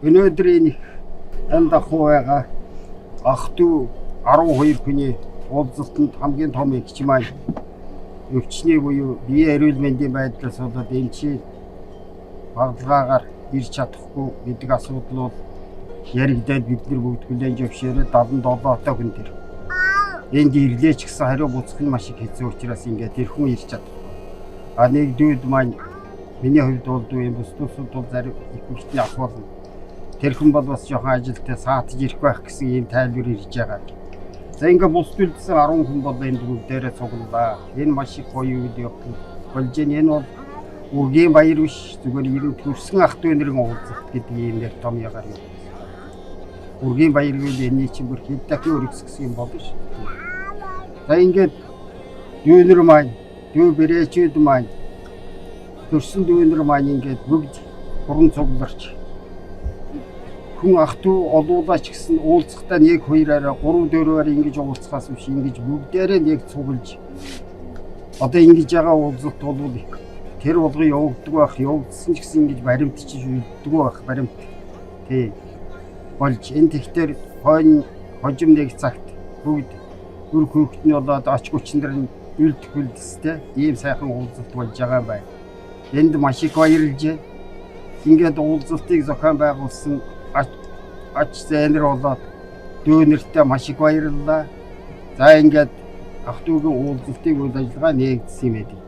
Өнөөдрийн энэ дахуу байгаа ах トゥ 12 хүний уулзалтанд хамгийн том эгч маань өвчний буюу биеийн эрүүл мэндийн байдлаас болоод эмчийн баглагаагаар ирж чадахгүй гэдэг асуудал бол яригдаад бид нар бүгд хүлээн зөвшөөрөө 77 хүн тэр. Энд ирлээч гэсэн хариу буцах нь маш их хэцүү учраас ингээд тэр хүн ирж чадахгүй. А нэг дүүд маань миний хувьд бол юм бүстүүсүүд бол зарим их хүчний ахуулна. Тэр хүн бол бас жоохон ажилтаа саатж ирэх байх гэсэн ийм тайлбар ирж байгаа. За ингээ бус төлсөн 10 хүн бол энд бүгдээрээ цуглаа. Энэ маш их гоё үйл явдал болж байна. Энэ бол үргийн баяр биш, зүгээр ирэн төрсөн ах トゥ нэрийн уулзалт гэдэг ийм нэр том ягаар юм. Үргийн баяр гэвэл энэ чинь бүр хэд дахин өргөсгсөн юм болно шүү. За ингээд дүүнэр маань, дүү бэрээчүүд маань, төрсөн дүүнэр маань ингээд бүгд гурван цугларч хүн ах トゥ олуулаач гэсэн уулзахтаа 1 2 араа 3 4-аар ингэж уулзахаас биш ингэж бүгдээрээ нэг цуглаж одоо ингэж байгаа уулзалт бол тэр болгоо явагддаг байх, явагдсан ч гэсэн ингэж баримтчиж үлддэг байх баримт тий болж энэ тэгтэр хожим нэг цагт бүгд үр хөвгтний болоод оч хүчнэр нь үлдэх үлдэстэй ийм сайхан уулзалт болж байгаа бай. Энд маш их баярлжээ. Ингээд уулзалтыг зохион байгуулсан ач зээнэр болоод дүүнэртээ маш их баярлалаа. За ингээд ах トゥ уулзалтыг үйл ажиллагаа нэгдсэн юм байдаг.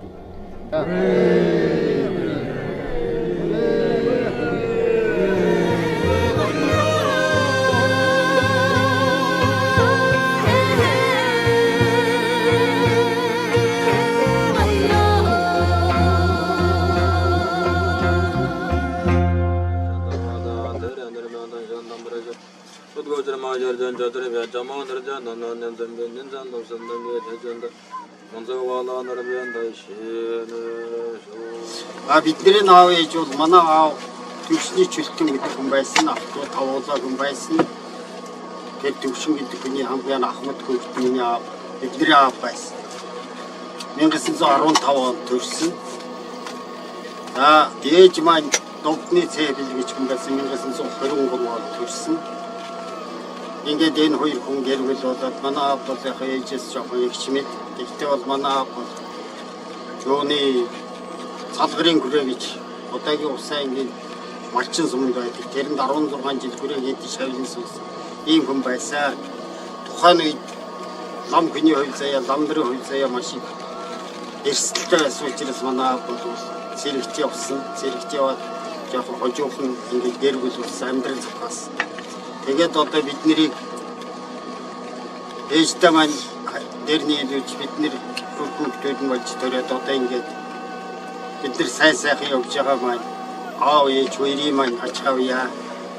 Бидний аав ээж бол манай аав төвшний чөлтөн гэдэг хүн байсан. Ах トゥ тавуулаа хүн байсан. Тэр төвшин гэдэг хүний хамгийн ахмад хөвгтний аав бидний аав байсан. 1915 онд төрсөн. Ээж маань Довдны цэвэл гэж хүн байсан. 1923 онд төрсөн. Ингээд энэ хоёр хүн гэрвэл болоод манай аав бол яг ээжээс жоохон эгчмэд. Тэгтээ бол манай аав бол юуны салгарын хүрээ гэж одоогийн усаа ингээд малчин сумд байдаг. Тэрэнд 16 жил хүрээ гэдэг шавлын сүнс ийм хүн байсан. Тухайн үед лам хүний хувь заяа, лам нарын хувь заяа маш их эрсдэлтэй байсан учраас манай аав бол зэрэгт явсан. Зэрэгт яваад жоохон хожуухан ингээд гэрвэл болсон амьдрал зохиосон. Тэгээд одоо бид нарыг ээжтэй маань дэрний илүүж бид нэр хүүхдүүд нь болж төрөөд одоо ингээд бид нар сайхан явж байгаа маань аав ээж хоёрын маань ач авъя.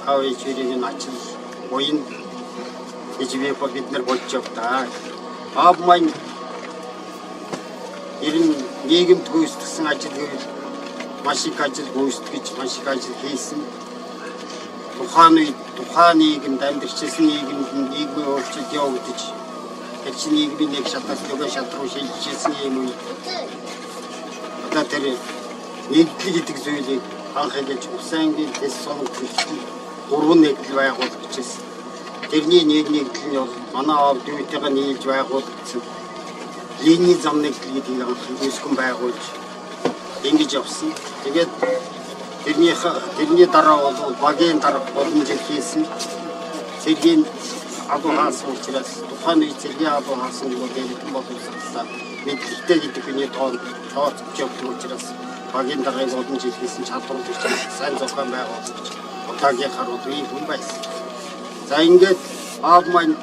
Аав ээж хоёрын ач буян гэж бид нар болж явдаа. Аав маань ерэн нийгэмд гүйцэтгэсэн ажил гэвэл маш их ажил гүйцэтгэж маш их ажил хийсэн. Тухайн нийгэмд амьдарчсан нийгмийн өөрчлөлт явагдаж тэр чинь нийгмийн нэг шатаас нөгөө шат руу шилжижсэн юм уу? Одоо тэр нэгдэл гэдэг зүйлийг анхаалж усаангийн тэс соног төлсөн 3 нэгдэл байгуулах гэжсэн. Тэрний нэг нэгдэл нь бол манай аав дүүтэйгээ нийлж байгуулагдсан. Ленин зам нэгдэл гэдгийг анхаагүй байгуулж ингэж явсан. Тэгээд тэрний дараа бол багийн дарга болон жил хийсэн. Цэргийн адуу хаасан учраас тухайн үед цэргийн адуу хаасан гэдэг боловсруулсан. Мэдлэгтэй гэдэг хүний тооцож явдаг учраас багийн даргыг болон жил хийсэн чадвар учраас сайн зохион байгуулагч удаагийн харууд ийм хүн байсан. За ингээд аав маань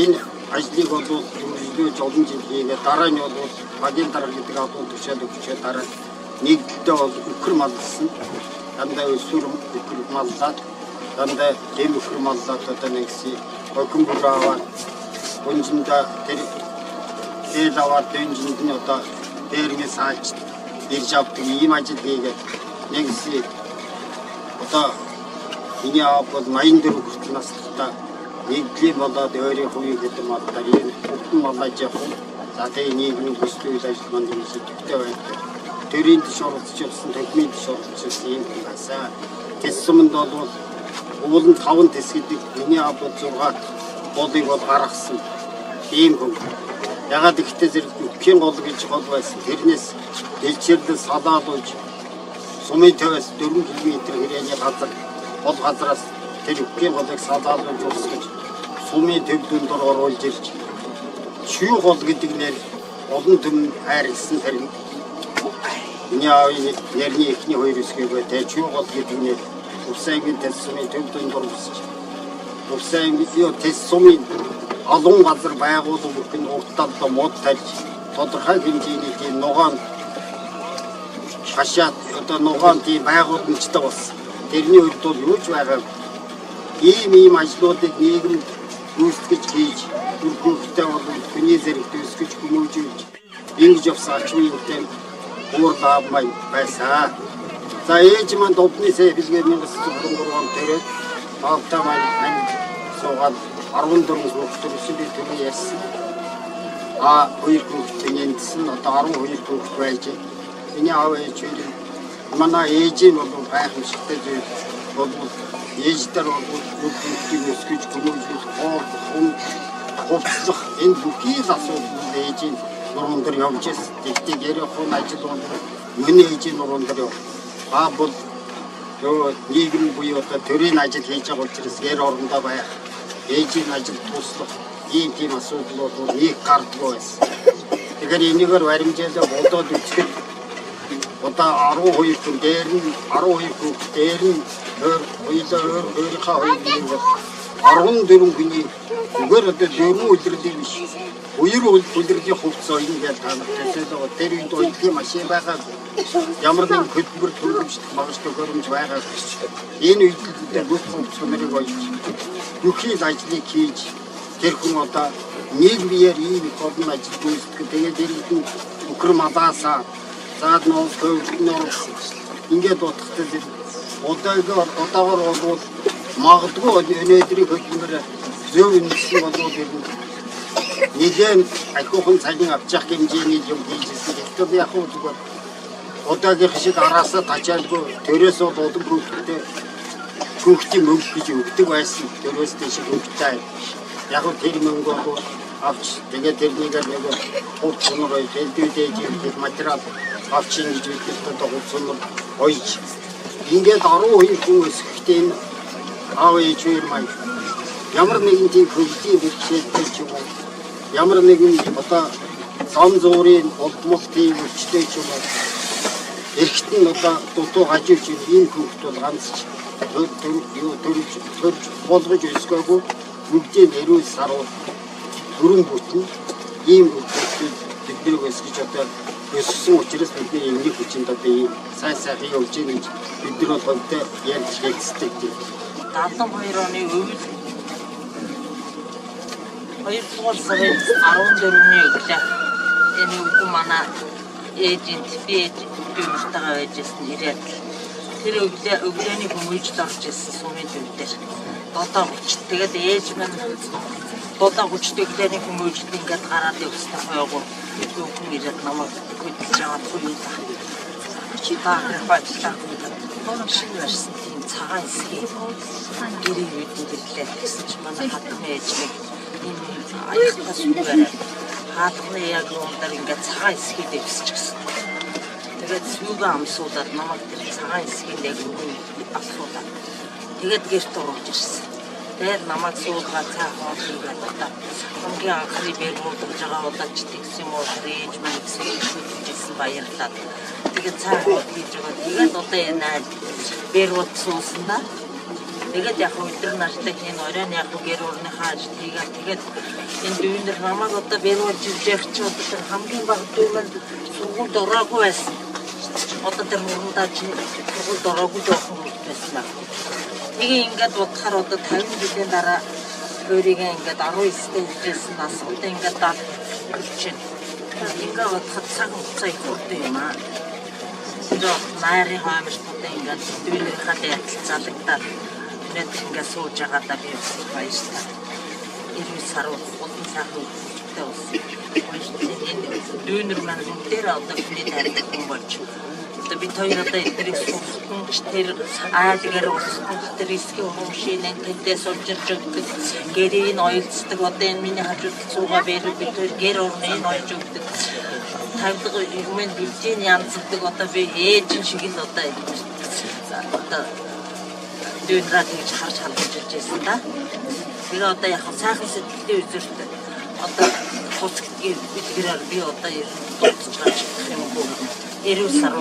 энэ ажлыг бол төлөвлөж олон жил хийгээд дараа нь бол багийн дарга гэдэг адуу тушаал өгчөө дараа нэгдэлтэй бол өхөр малсан. дандаа өсвөр маллаад дандаа дэмөхөр маллаад одоо нэгси охин бүр аваад өнжиндээ тэр дээл аваад дэнжинд нь одоо дээрнээс хаалж ирж авдаг ийм ажил хийгээд нэгси одоо энэ аав бол 84 хүртэл настай нэгдлийн болоод өөрийн хувийн хэдэм маллаар ийм бүхэн маллаж явах. За тэгээ нийгмийн төсвийн ажиллагаанд юм сэтгэвтэй байдаг. Төрийн дэш оролцсон, төгмийн дэш оролцсон юм байсаа. Тэс суманд бол уулын 5 тэс гэдэг миний аав бол 6 болыг бол гаргасан. Ийм хүн. Ягаад ихтэй зэрэг үхэн гол гэж гол байсан. Тэрнээс дэлчирлэн салаалуулж сумын төвөөс 4 км хүрээний газар бол газраас тэр үхэн голыг салаалуулж усгаж сумын төв дүнд оруулж ирж шүү гол гэдэг нэр олон төм хайрлсан тэрэн миний аавын нэрний эхний хоёр хэсгийг тэ шүү гол гэдэг нэр Увсайгийн тэс сумын төв дүнд оруулж Увсайгийн тэс сумын олон газар байгуулсан бүхэн уртталд мод тарж тодорхой хэмжээний тийм нугаан хашаад одоо нугаан тийм байгууламжтай болсон. Тэрний үед бол юу ч байгаа ийм ажлуудыг нийгэмд гүйцэтгэж хийж бүрхүүхтэй бол хүний зэрэг төсгөж хүмүүжүүлж ингэж явсан ачмын үеийн уур лавмай байсаа. За ээж маань дубнысээ хэлгээ 1903 он төрөөд таавтаа маань суугаад 14 хүүхдэр өсөлтөд төлөв яасан. Хоёр хүүхдийн эндсэн одоо 12 хүүхд байж. Миний аав ээж манай ээжийн бол гайхамшигтай зүйл бол ээждэр бол хүүхдийг өсгөж хүмүүжүүлэх хувцлах энэ бүхий л асуудал ээжийн нуруунд дээр явж ирсэн. Тэгтээ яриахон ажил бол миний ээжийн нуруунд дээр бол нийгэм буюу одоо төрийн ажил хийж байгаа учраас гэр орондоо байх ээжийн ажил туслах ийм тийм асуудал бол нэг гардгүй байсан. Тэгэхээр энийгээр баримжаалаа бодоод үзэхэд одоо 12 хүн дээр нь 12 хүн дээр нь өөрийнхөө хоёрын бол 14 хүний зүгээр одоо 4 үлрэлийн биш 2 үлрэлийн хувцас ингээд таамагтай байгаа. Тэр үед өдөртний машин байгаа. Ямар нэгэн хөдөлмөр төлөвлөж магаш төгөөрөмж байгаа гэж. Энэ үед л бүх хувцас нарыг ойж бүхий л ажлыг хийж тэр хүн одоо нэг биеэр ийм олон ажил гүйцэтгэх. Тэгээд иргэдэн өхөр малаасаа заад нууц хөвгнөр ингээд утгатай удаагаар бол магадгүй өнөөдрийн хөдөлмөр зөв нэгсэн болов уу нэгэн ахиухан цагийн авчих хэмжээний юм хийжсэн. Гэхдээ яг хөө зүгээр удаагийн шиг араасаа тачаалгүй төрөөс бол олон хүүхдийн мөнгө гэж өгдөг байсан. Төрөөс тийш өгдөг. Яг нь тэр мөнгө бол авч тэгээд тэрнийг нэг хурцноор хэлдэгдэж ирэх материал авч ингэж үлдээдэг хурцноор ойж ингээд 12 хүн өсөхдөө энэ аав ээж хоёр маань ямар нэгэн тийм хөвгдийн бэрхшээлтэй ч юм уу ямар нэгэн одоо зам зуурын олдмолтын өвчтэй ч юм уу эргэтэн одоо дутуу хажиж ийм хөвгт бол ганц төрж болгож өсгөөгүй бүгдийн нэрүүл саруу бүрэн бүтэн ийм хөвгтүүд биднийг өсгөж одоо өссөн учраас бидний энэний хүчинд одоо ийм сайн явж байгаа гэж бид нар бол хөвгтөө ярьж хэлцдэг. 72 оны өвөл 2 дугаар сарын 14-ний өглөө энэ өвгөн манай ээжийн би өвгөнтэйгээ байжсэн ирээд тэр өглөөний хүмүүжд орж ирсэн сумын төв дээр додоо хүч тэгээд ээж минь додоо хүчтэй өглөөний хүмүүжд ингээд гараад явсан хойгоо өвгөн ирээд намайг хөдөлж аваад юу чи таарах байлаа шинэ барьсан тийм цагаан эсгийг гэрээ үйдэрлээ гэсэн чи манай хатны ээж нэг аяхтаа сүнгээр хаалганы яг өндөр ингээд цагаан эсгийг дэвсэж гисэн. Тэгээд сүгэ амсуудаад намайг тэр цагаан эсгийг яг асуудаад тэгээд гэрт орж ирсэн. Тэгээд намайг суулгаад цаахан хийгээд одоо хамгийн анхны бэргүүд болж байгаа удаач тэгсэн юм уу ээж маань гэсэн баярлаад тэгээд цаахан хийж байгаа. Тэгээд одоо энэ бэргүүд суусандаа тэгээд яг өдөр нартай хийн оройн яг гэр орныхаа ажил хийгээд тэгээд энэ дүүнэр намайг одоо бэргүүд живж явах ч одоо хамгийн баг дүүмэн сургуульд ороогүй байсан. одоо тэр мурандаа чи тургуул дороогүй жоохон байсан баг. Тэгээ ингээд бодохоор одоо 50 жилийн дараа өөрийгөө ингээд 19-тэй хэлжсэн нас одоо ингээд дал болчихно. Ингээд бодоход цаг хугацаа их урт юм аа. Тэгээ майрын хаамжтууд ингээд дүүнийхээ яталцалагдаад өнөөдөр ингээд сууж байгаадаа би баярлалаа. 90 сар болон сайхан үстэй болсон. Дүүнэр маань дээр одоо бидний тарих юм болж. Одоо бид хоёр одоо эдгэрийг сонссон ч тэр аалгаар урсгах тэр рискийн хүмүүсийн тэндээ суулж өгдөг. Гэрийн ойлцдог одоо энэ миний хажууд цууга бэрэг бид хоёр гэр орны ойлж өгдөг. Тавдаг юм бэлжийн янздаг одоо би ээж шиг л одоо дүүнраа тэгж харж хандж ирсэн та. Тэгээ одоо яг сайхан сэтгэлтэй үзэртэй. Одоо хуцгдгийг бидгээр би одоо дуусч гарч ирэх юм бол 90 сар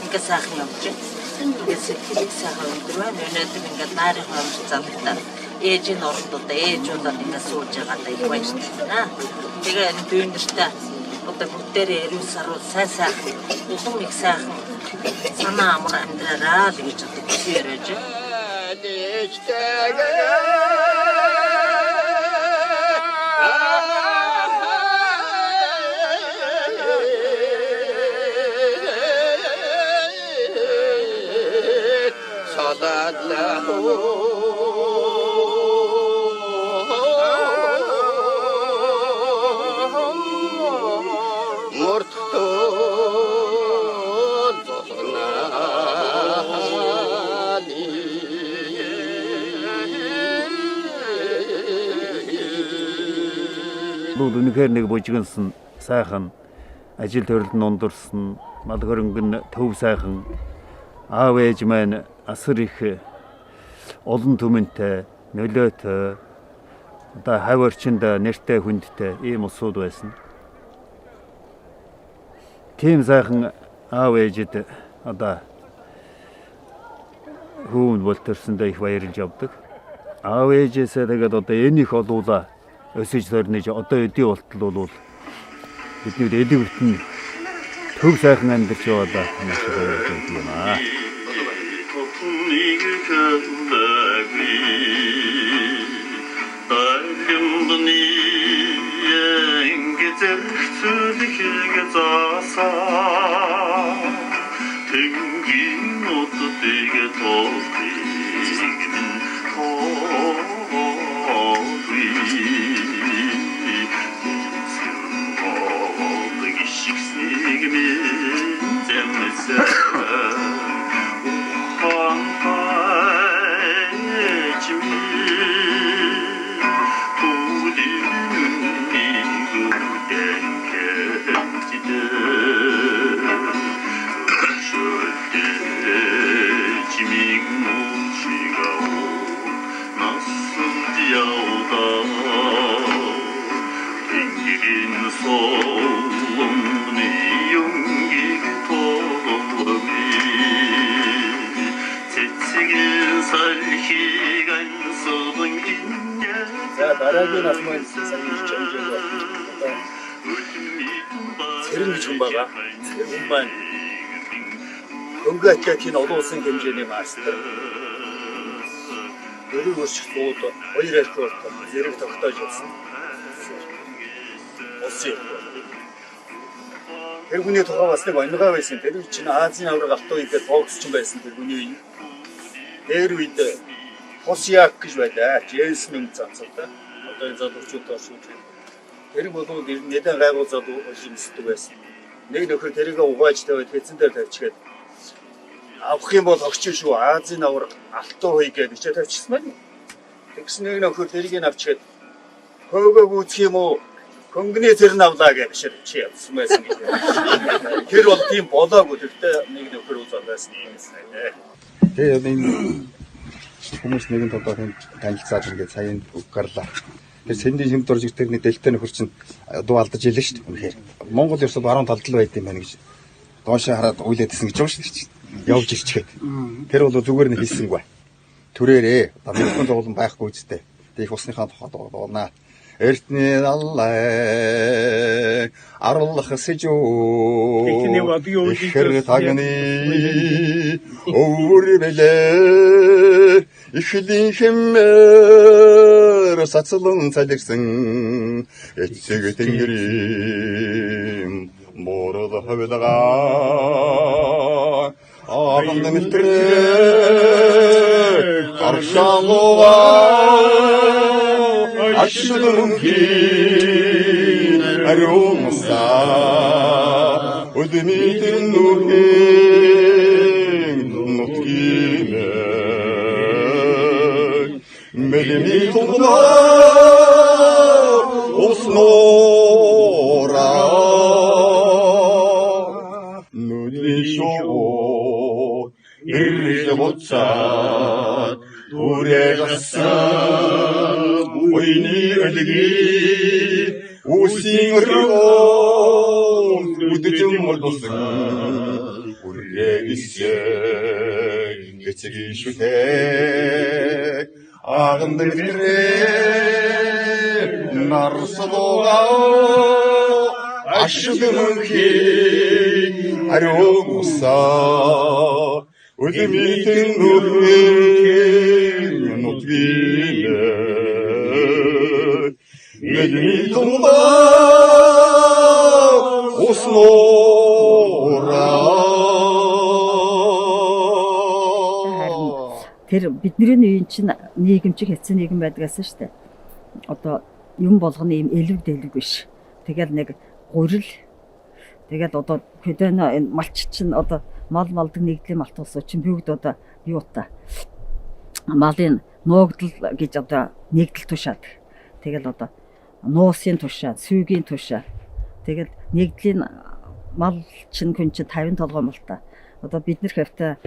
ингээ сайхан явж байна. Тэгээ сэтгэлийг сайхан өндөр байна. Өнөөдөр ингээ найрын хомж замтаа ээжийн орондоо ээжүүдээ ингээ сууж байгаадаа их баярлалаа. Тэгээ энэ дүүнэртэй одоо бүгдээрээ 90 сар сайхан улам их сайхан санаа амар амьдраараа гэж хэлж байна. Үнэхээр нэг бужигнсан сайхан ажил төрөлд нундурсан мал хөрөнгөн төв сайхан аав ээж маань асар их олон түмэнтэй нөлөөтэй одоо хав орчинд нэртэй хүндтэй ийм усуд байсан. Тийм сайхан аав ээжэд одоо хүүн болторсондоо их баярлж явдаг. Аав ээжээсээ тэгээд одоо энэ их олуула өсөж төрнөж одоо өдий болтол бол бидний эдэг бүтэн төв сайхан амьдарч яваа маш их баярлалаа юм аа. дараагийн алмын сайн хийж байгаа. Цэрэн гэж хүн байгаа. Хүн маань өнгөтэй тийм олон улсын хэмжээний мастер. Өөрөөр хэлбэл хоёр рекорд зэрэг тогтоож явсан. Улсын. Тэр хүний тухай бас нэг оньгой байсан. Тэр чинь Азийн авраг автоо ихэд боксч байсан тэр хүний үе. Тэр үед Хосяк гэж байлаа. Джейс мэн цацалтай. Одоо энэ залуучуудаа шүүж. Тэр бол нэгэн гайгүй залуу шимсдэг байсан. Нэг нөхөр тэрийг угааж тавиад хэзэн дээр тавьчихад авах юм бол огч шүү. Азийн авраг алтуу хий гэдэг чи тавьчихсан байна. Тэгсэн нэг нөхөр тэрийг авчиад хөөгөө гүцх юм уу? Хөнгөний цэрэн авлаа гэж чи явсан байсан гэж. Тэр бол тийм болоогүй. Тэгтээ нэг нөхөр үзэл байсан юм байна. Тэгээ энэ хүмүүс нэгэн тодорхой танилцаад ингээд саяын үг гарлаа. Тэр сэндийн юм дурж иртэрний дэлтэй нөхөр чинь дуу алдаж илэн шүү дээ. Үнэхээр Монгол ерөөсөө баруун талд л байд юм байна гэж доошоо хараад уйлаадсэн гэж байна шүү дээ. Явж ирчгээд. Тэр бол зүгээр нь хийсэнгүй. Төрээрээ Америкийн зовлон байхгүй үстэй. Тэгээ их усныхаа тухайд болно. эртний даллай арлах сэжүү ихэр тагны өвөр бэлэр ихлийн хэмээр сацлан цалирсан эцэг тэнгэрийн мород хавдага агам нэмтрээ аршангуга ашдумхин аромса удмитэн нүхэн нутгинэ мэлми тугна уснора 누리쇼 일리보자 우레가싸 오이니 얼리기 우싱으로 우드좀 몰도스 우레기세 개치기 슈테 아금들이래 나르서도가 아쉬움은 히 아려무사 우드미든 누르게 노트비네 내님이 동다 오스노라 Тэр бидний үеийн чинь нийгэмчиг хэцүү нийгэм байдгаас шүү дээ. Одоо юм болгоно юм элэг дэлэг биш. Тэгэл нэг гурил. Тэгэл одоо хөдөөний энэ малч чинь одоо мал малдаг нэгдлийн малт ус чинь бүгд одоо юу та малын нуугдал гэж одоо нэгдэл тушаад. Тэгэл одоо нуусын тушаа, сүйгийн тушаа. Тэгэл нэгдлийн мал чинь хүн чинь 50 толгой мал та. Одоо бид нар хавтаа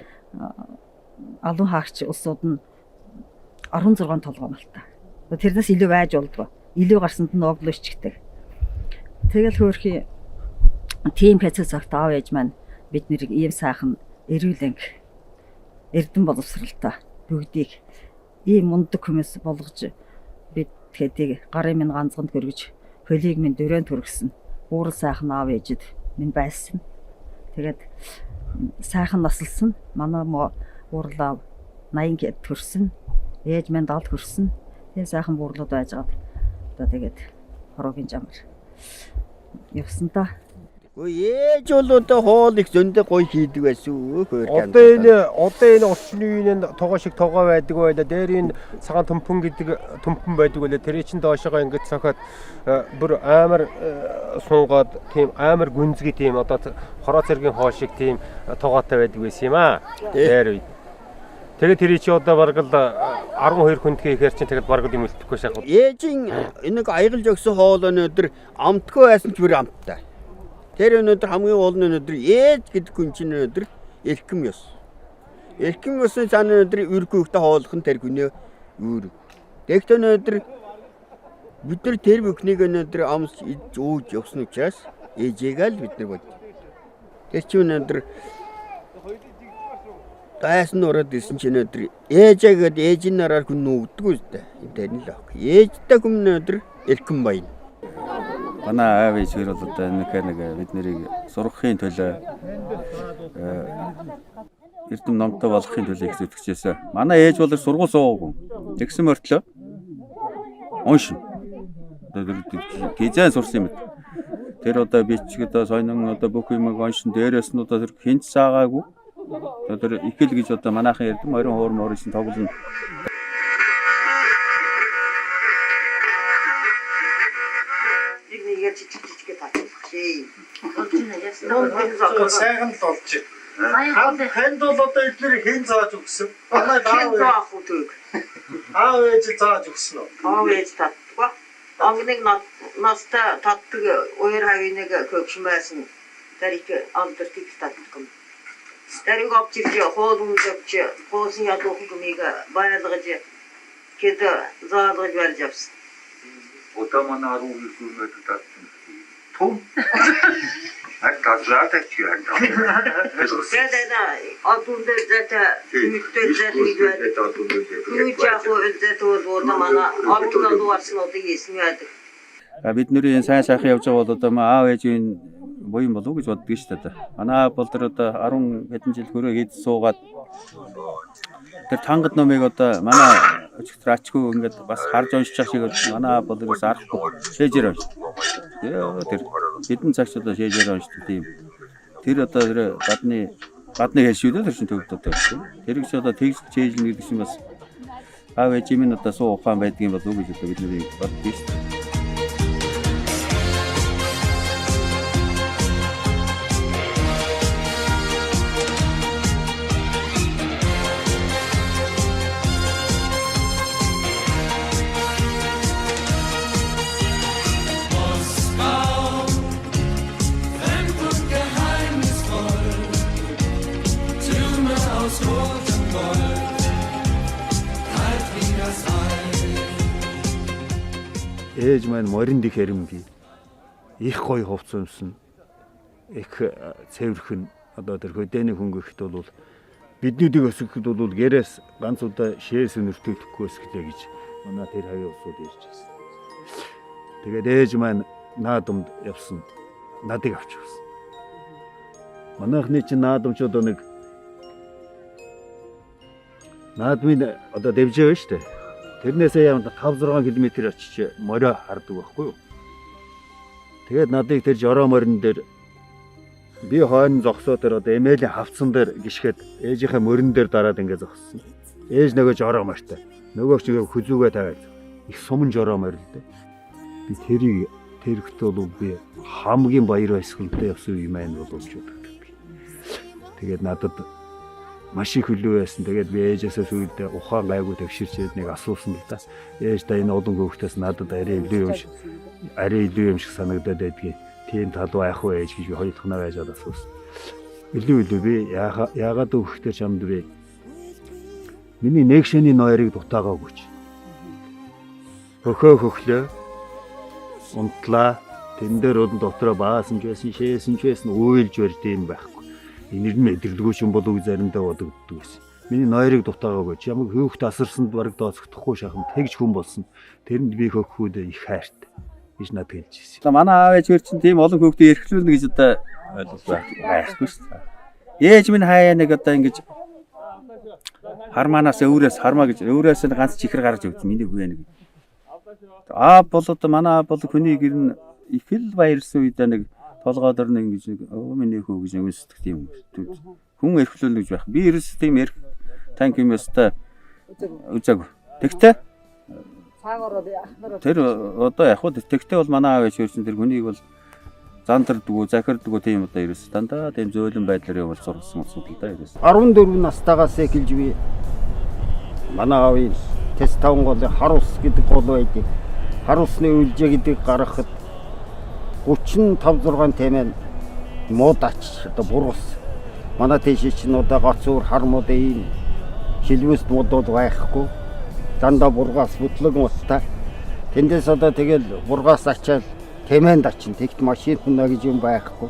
алуун хаагч усууд нь 16 толгой мал та. Тэрнээс илүү байж болдгоо. Илүү гарсанд нь нуугдал ичгдэг. Тэгэл хөөрхий тим процесс цагт аав ээж маань бид нэрийг ийм сайхан эрүүлэнг эрдэн боловсралтай бүгдийг ийм мундаг хүмүүс болгож бид тэдийг гарын минь ганцганд хөргөж хөлийг минь дөрөөнд төргсөн. Уурал сайхан аав ээжэд минь байсан. Тэгээд сайхан наслсан. Манай уурлаа 80-д төрсөн. Ээж минь 70 төрсөн. Тэгээ сайхан буурлууд байжгаад одоо тэгээд хороогийн жамар явсан та. ээж бол одоо хоол их зөндөө гоё хийдэг байсан үү хөөр. Одоо энэ орчны үеийн тогоо шиг тогоо байдаг байла. Дээр энэ цагаан төмпөн гэдэг төмпөн байдаг байла. Тэр чинь доошогоо ингэж цохоод бүр амар сунгаад тийм амар гүнзгий тийм одоо хороо цэргийн хоол шиг тийм тогоотой байдаг байсан юм аа. Дээр үед. Тэгээд тэр чи одоо бараг л 12 хүнд хийхээр чинь тэгээд бараг юм үлдэхгүй шахав. Ээжийн нэг аялж өгсөн хоол өнөөдөр амтгүй байсан ч бүр амттай. Тэр өнөөдөр хамгийн гол нь өнөөдөр ээж гэдэг хүн чинь өнөөдөр элхэм ёс. Элхэм ёсны цаана өнөөдөр өргөхтэй хоолох нь тэр гүнээ үүрэг. Тэгэхдээ өнөөдөр бид нар тэр бүхнийг өнөөдөр амс ууж явсан учраас ээжээгээ л бид нар бод. Тэр чинь өнөөдөр тайсан ороод исэн чинь өнөөдөр ээжээгээд ээжийн нараар хүн нүгддэггүй үстэй. Тэр нь л ах. Ээжтэй хүн өнөөдөр элхэм байна. Манай аав ээж хоёр бол одоо нэг бид нарыг сургахын төлөө эрдэм номтой болохын төлөө их зүтгэжсэн. Манай ээж бол сургууль суугаагүй. Тэгсэн мөртлөө уншин. Одоо гизэн сурсан юм. Тэр одоо бичгээд сойнон одоо бүх юмыг уншин дээрээс нь одоо тэр хинт саагаагүй. Тэр ихэл гэж одоо манайхан эрдэм 20 хоор морьсон тоглоно. Сайхан л болж байна. Ханд бол одоо эдгээр хэн зааж өгсөн? Манай аав ээж зааж өгсөн үү? Аав ээж татдаг. Ангиныг наста татдаг өөр хавиныг көкшин байсан. Тэр их андертик татдаг юм. Тэрийг авчирч хоолунд авч хоосын ядуух юмыг байлгаж гээд заалгаж барьж авсан. Одоо манай 12 хүнээр татсан. Том. Татлаатай ч юм. Тэгээд одунд зэта үйтэл зэт хийгээд үуч яах вэ зэт бол манай одунд дуурсан одоо хийсэн байдаг. Бидний энэ сайн сайхан явж байгаа бол одоо аав ээжийн буян болов уу гэж боддог шүү дээ. Манай аав бол тэр одоо 10 хэдэн жил хөрөө хэд суугаад тэр тангад номыг одоо манай өчигдөр ачгүй ингээд бас харж уншиж байгаа шиг манай аав бол ерөөс арахгүй шээжээр унш. Тэр хэдэн цагч одоо шээжээр уншдаг тийм. Тэр одоо тэр гадны хэлшүүлээ тэр чинь төвд одоо. Тэр их одоо тэгж чэйжлэн гэдэг чинь бас аав ээжийн минь одоо суу ухаан байдгийн болов уу гэж одоо бидний боддог шүү дээ. Ээж маань морин дэх хэрэмги их гоё хувц өмсөн их цэвэрхэн одоо тэр хөдөөний хөнгөхт бол биднүүдийг өсгөхөд бол гэрээс ганц удаа шээс өнөртөхгүй өсгөлээ гэж манай тэр хавийн улсууд ярьж байсан. Тэгээд ээж маань наадамд явсан. Надыг авч явсан. Манайхны чинь наадамчууд нэг наадмын одоо дэвжээ байна шүү дээ. Тэрнээсээ явна 5-6 км очиж морио хардаг байхгүй юу. Тэгээд надыг тэр жороо морин дээр би хойно зогсоо тэр одоо эмээлийн хавцсан дээр гიშгэд ээжийнхээ мөрөн дээр дараад ингэ зогссон. Ээж нөгөө жороо морьтой. Нөгөө ч хүзүүгээ тавиад их суман жороо морь л дээ. Би тэрэгт бол би хамгийн баяр баясгалантай явсан юм аа бол болж байдаг би. Тэгээд надад маш их хөлөө байсан. Тэгээд би ээжээсээ сүйдээ ухаан гайгүй төвширчээд нэг асуусан л да. Ээж та энэ олон хүүхдээс надад арай илүү юм шиг санагдаад байдгийг. Тийм талуу яах вэ ээж гэж би хоёр дахнаа байжаад асуусан. Илүү би яагаад хүүхдээр чамд би миний нэгшэний ноёрыг дутаагаагүй ч. Хөхлөө унтлаа тэн дээр олон дотроо баасан ч байсан шээсэн ч байсан уйлж барьд юм байхгүй. Энэр нь мэдэглгүй ч юм болов уу заримдаа бодогддог байсан. Миний ноёрыг дутаагаагүй ч ямар хөөхт асарсанд бараг дооцохдохгүй шахам тэгж хүн болсон. Тэрэнд би хөххүүдээ их хайртай гэж надад хэлж ирсэн. Одоо манай аав ээж чинь тийм олон хүүхдээ эрхлүүлнэ гэж одоо ойлгох байхгүй шүү дээ. Ээж минь хаяа нэг одоо ингэж харманаас хармаа гэж өөрөөс нь ганц чихэр гаргаж өгсөн миний хүү нэг. Аав бол одоо манай аав бол хүний гэрн их л баярлсан үедээ нэг толгойдор нэг ингэж миний хүү гэж үнсдэг тийм хүн эрхлүүлнэ гэж байх. Би ерөөс тийм эрх танк юм өстой үзэг. Тэгтээ тэр одоо яг хөө тэгтээ бол манай аав ээж хөрсөн тэр хүнийг бол зантардгүү захирдгүү тийм одоо ерөөс дандаа тийм зөөлөн байдлаар явуулж сургасан асуудал да ерөөс. 14 настайгаас эхэлж би манай аавын тест таван голын хар ус гэдэг гол байдаг. Хар усны үлжээ гэдэг гаргахад 35-6 тэмээ муудач одоо бурус. Манай тийш чинь одоо гоцуур хармууд ийм шилвэст муудууд байхгүй. Дандаа бургаас бүтлэг муттай. Тэндээс одоо тэгэл бургаас ачаал тэмээнд ачин. Тэгт машин хүнэ гэж юм байхгүй.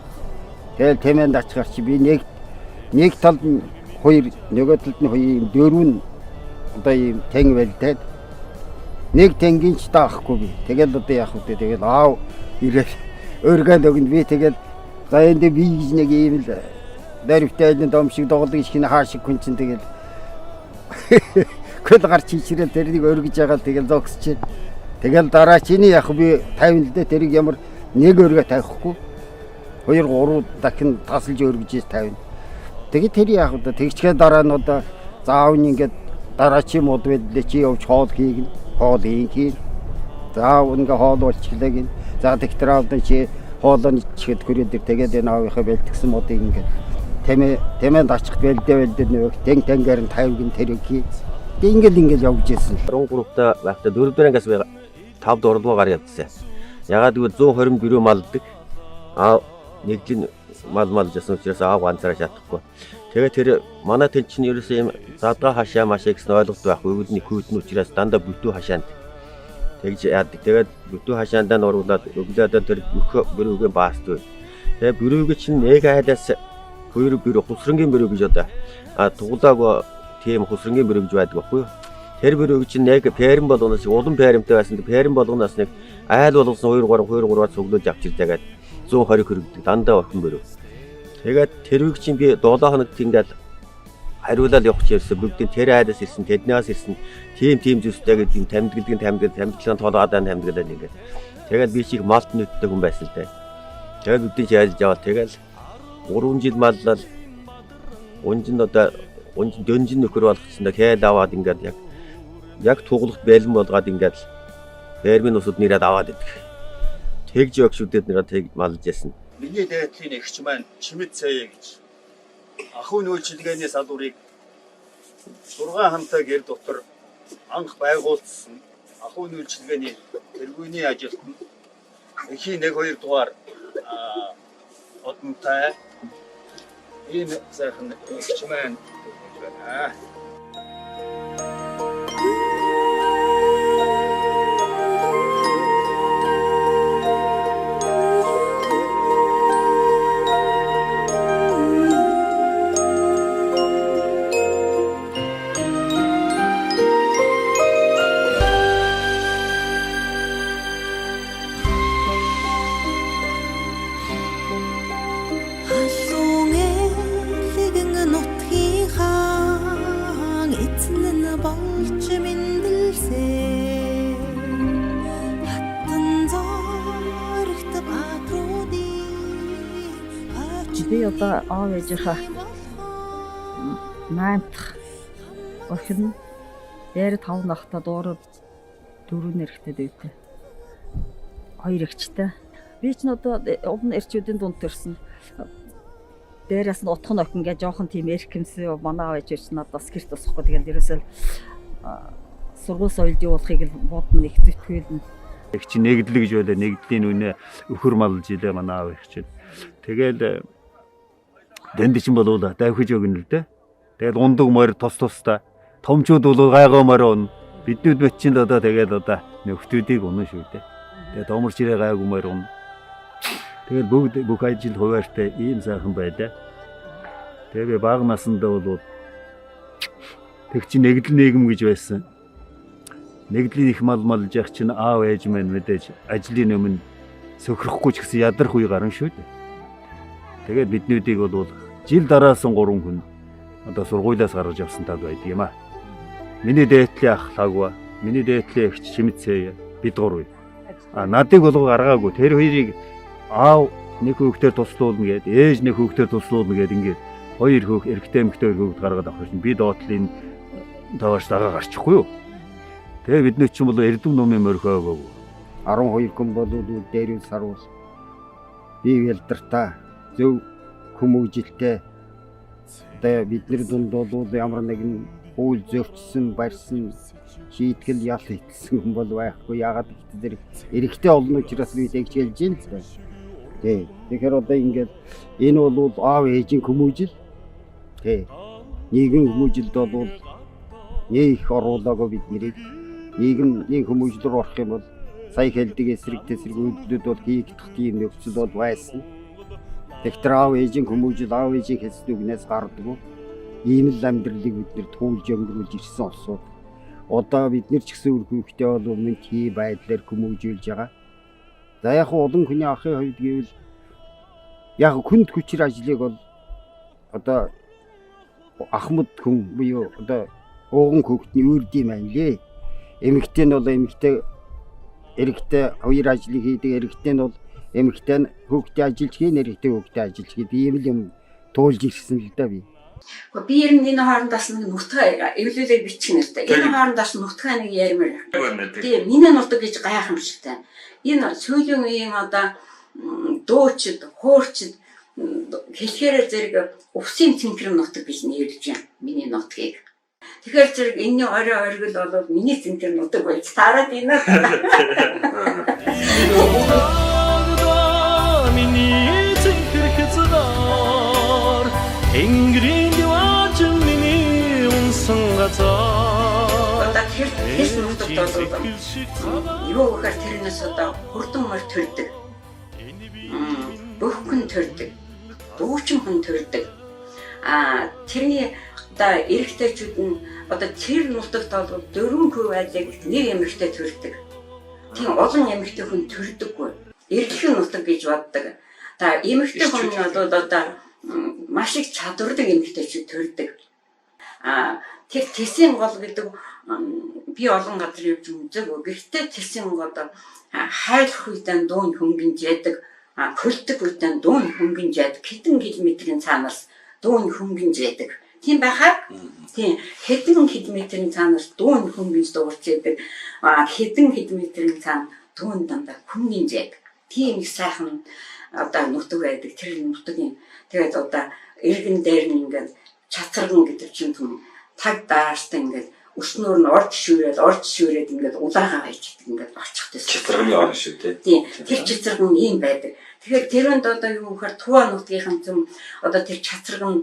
Тэгэл тэмээнд ачгаар чи би нэг талд нь хоёр нөгөө талд нь хоёр дөрвөн одоо ийм тэнг байлдаад нэг тэнгийн ч таахгүй би. Тэгэл одоо яах вэ? Тэгэл аав ирээд өөргөө өгнө би тэгэл за энд би гэж нэг ийм л дэрвтэй нэг дом шиг доголдог шиг хаашиг хүн чинь тэгэл көл гарч ичрэл тэрийг өргөж байгаа тэгэл зогсож. Тэгэл дараа чиний яг би 50 л дээ тэрийг ямар нэг өргөө тавихгүй 2 3 дахин тасалж өргөж 50. Тэгээд тэр яг одоо тэгчгээ дараа нь одоо заав ингээд дараа чи мод байлээ чи явж хоол хийгэн хоол хийн. Заав ингээ хоол болчихлаа гин. За тэгтэр авдан чи хоолоо ичгээд хүрээдэг тэгээд энэ аавынхаа бэлтгэсэн модыг ингээ тэмээнд ачих бэлдээ нэг тэнгээр нь 50 гин тэрийг хий. Ингээд явж ирсэн. 13-та байхдаа 4-р ангиас 5 дууралгаа гар явдсан. Ягаад гэвэл 120 гэрөө малдаг. Нэгдлийн мал жасан учраас аав ганцаараа чадахгүй. Тэгээд тэр манай тэн чинь ерөөсөө юм задгаа хашаа машаа гэсэн ойлголт байхгүй. Өвөлний хүйдэн учраас дандаа бүтүү хашаанд. Тэгж яадаг. Тэгээд бүтүү хашаандаа нуруулаад өглөөдөө тэр бөрөөгээ баастгүй. Тэгээд бөрөөгээ чинь нэг айлаас хоёр бөрөө хусрангийн бөрөө гэж одоо тугуулаагүй тийм хусрангийн бөрөө гэж байдаг байхгүй юу? Тэр бүрийг чинь яг пэрэн болгоноос улам пэрэмтэй байсан. Пэрэн болгоноос нэг айл болгосон 2 3 цуглуулж авч ирдээгээд 120 хүрэгдэг дандаа орхон бөрөө. Тэгээд тэрвийг чинь би 7 хоногт ингээд хариулаад явах гэсэн бүгдийн тэр айдас ирсэн, тэднээс ирсэн тим зүстэй гэдэг юм тамдилгын толгойд тамдилаад ингээд. Тэгээд би чих малт нүдтэй хүн байсан л дээ. Тэгээд үдиж яалж аваад тэгэл 3 жил маллал дөнжин нөхөр болгоцсондоо хэл аваад ингээд яг туглах бэлэн болгоод ингээд фермийн усуд нэрээд аваад идэх. Тэгж өгшүүдэд нэрээ тэг малж ясна. Миний дээдлийн эгч маань Чимэд Цая гэж ахуй нөөцлөгөөний салбарыг 6 хамтаа гэр дотор анх байгуулсан ахуй нөөцлөгөөний тэргүүний ажилд эхийн 1-2 дугаар одонтой ийм сайхан эгч маань байна. Би одоо аав ээжийнхаа 8 дахь охин дээр 5 нахта дуурав 4 нэрхтэй дэвтэй. 2 эгчтэй. Би ч н одоо өмнө эрчүүдийн дунд төрсөн. Дээрээс нь утхан охин гэж жоохон тийм эрхэмсэн манай аав ээж ч надаас гэрт тусахгүй. Тэгэл ерөөсөө сургууль соёлд явуулахыг л бодно их зүтгэл. Эгч нэгдлэг гэж байлаа. Нэгдлийн үнэ өхөр малж илээ манай аав эгч. Тэгэл дэнд чинь болов давхиж өгнө л дээ. Тэгэл ундаг морь тусдаа томчууд бол гайгоомоор он биднүүд бат чинь одоо тэгээд одоо нөхдүүдийг унаа шүү дээ. Тэгээд доморч ирээ гайгуумаар он. Тэгэл бүх ажил хуваартай ийм сайхан байлаа. Тэгээ би бага насндаа бол тэг чи нэгдэл нийгэм гэж байсан. Нэгдлийн их малж явах чинь аав ээж маань мэдээж ажлын өмнө сөхрөхгүй ч гэсэн ядрах үе гарна шүү дээ. Тэгээд биднүүдийг бол жил дараасан 3 хүн одоо сургуулиас гаргаж авсан таг байдаг юм аа. Миний дээдлийн ах Лагва, миний дээдлийн эгч Чимэд Цая бид 3. Надыг болго гаргаагүй. Тэр хоёрыг аав нэг хүүхдээ туслуулна гээд, ээж нэг хүүхдээ туслуулна гээд ингээд 2 хүүхд эрэгтэй эмэгтэй хүүхд гаргаад авах шин би доотлын таваш дагаа гарчихгүй юу. Тэгээ биднүүд ч юм бол эрдэм номын морхиогоо 12 хүн болов дээр саруул. Би ялдартаа зөв хүмүүжилтэй одоо бидний дунд бол ямар нэгэн үйл зөрчсөн барьсан шийтгэл ял хийсэн хүн бол байхгүй. Ягаад гэвэл эрэгтэй олон учраас бид эгчэлж юм л дээ. Тэгэхээр одоо ингээд энэ бол аав ээжийн хүмүүжил. Нийгэм хүмүүжилд бол нэг оруулаагүй бидний нийгмийн хүмүүжил рүү орох юм бол сая хэлдэг эсрэг тэсрэгүүдүүд бол хийгдэх тийм нөхцөл бол байсан. Тэгэхээр аав ээжийн хүмүүжил аав ээжийн хэлсэн үгнээс гардаггүй. Ийм л амьдралыг бид нэр туулж өнгөрүүлж ирсэн улсууд. Одоо бид нар ч гэсэн үр хүүхдээ бол өмнө тийм байдлаар хүмүүжүүлж байгаа. За яг олон хүний ахын хувьд гэвэл яг хүнд хүчээр ажлыг бол одоо ахмад хүн буюу одоо ууган хүүхдний үрдэм байна лээ. Эмэгтэй нь бол эмэгтэй эрэгтэй хоёр ажлыг хийдэг, эрэгтэй нь бол эмэгтэй хүүхдээ ажиллаж хийн, эрэгтэй хүүхдээ ажиллаж хийдэг. Ийм л юм туулж ирсэн л да би. Би ер нь энэ хоорондоос нэг нутгаа эвлүүлээ бичнэ л да. Энэ хоорондоос нутгаа нэг ярмаар. Тийм, миний нутаг гэж гайхамшигтай. Энэ сүүлийн үеийн одоо дуучид, хуурчид хэлэхээр зэрэг өвсөн цэнхэр нутаг гэж нэрлэж байна. Миний нутгийг. Тэгэхээр зэрэг энэний орой оргил бол миний цэнхэр нутаг байж таарад байна. Миний цэнхэр хэзээ Тэнгэрийн diwaaчин миний унсан газар. Одоо тэр нутагт бол юу гэхээр тэрнээс одоо хурдан мөр төрдөг. Бөхкөн төрдөг. Дүүчин хүн төрдөг. Тэрний одоо эрэгтэйчүүд нь одоо тэр нутагт бол 4% айлыг нэг эмэгтэй төрдөг. Тийм олон эмэгтэй хүн төрдөггүй. Эрхэм нутаг гэж боддог. За эмэгтэй хүн нь бол одоо маш их чадвартай эмэгтэйчүүд төрдөг. Тэр тэсийн гол гэдэг би олон газар явж үзээгүй. Гэхдээ тэсийн гол одоо хайлах үедээ дуун хөнгөнж яадаг, хөлдөг үедээ дуун хөнгөнж яадаг, хэдэн километрийн цаанаас дуун хөнгөнж яадаг. Тийм байхаа. Тийм хэдэн километрийн цаанаас дуун хөнгөнж дуурч яадаг. Хэдэн километрийн цаана дуун дандаа хөнгөнж яадаг. Тийм их сайхан одоо нутаг байдаг. Тэр нутгийн тэгээд одоо иргэн дээр нь ингээд чацарган гэдэг чинь юм таг дааштай ингээд өснөр нь орж шүүрээд ингээд улаагаа байж ингээд орчихдаг. Чицэргэн орно шүү тийм. Тэр чицэргэн ийм байдаг. Тэгэхээр тэрэнд одоо юу гэхээр Тува нутгийн юм одоо тэр чацарган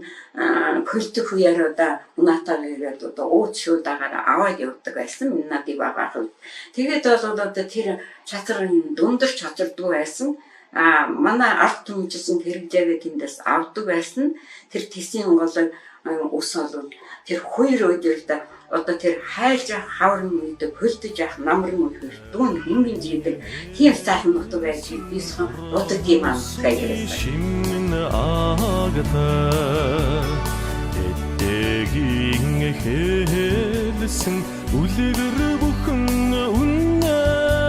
хөлдөх үеэр одоо унатаа гээд одоо ууц шуудагаар аваад явдаг байсан. Надыг байгаа хөө. Тэгээд бол одоо тэр чацарган дүндэр чацардгүй байсан. Манай арт түмжсэн хэрэгжээгээ тэндээс авдаг байсан. Тэр тесийн гол ус бол тэр хоёр өдрөд одоо тэр хайлж хаврын үйдэг хөлдөж явах намрын үеэр дуун хөнгөн жийдэг тийм сайхан нутаг байж бисхан бодод юм аа гэж Шинэн агата эдгийн хэлсэн үлгэр бүхэн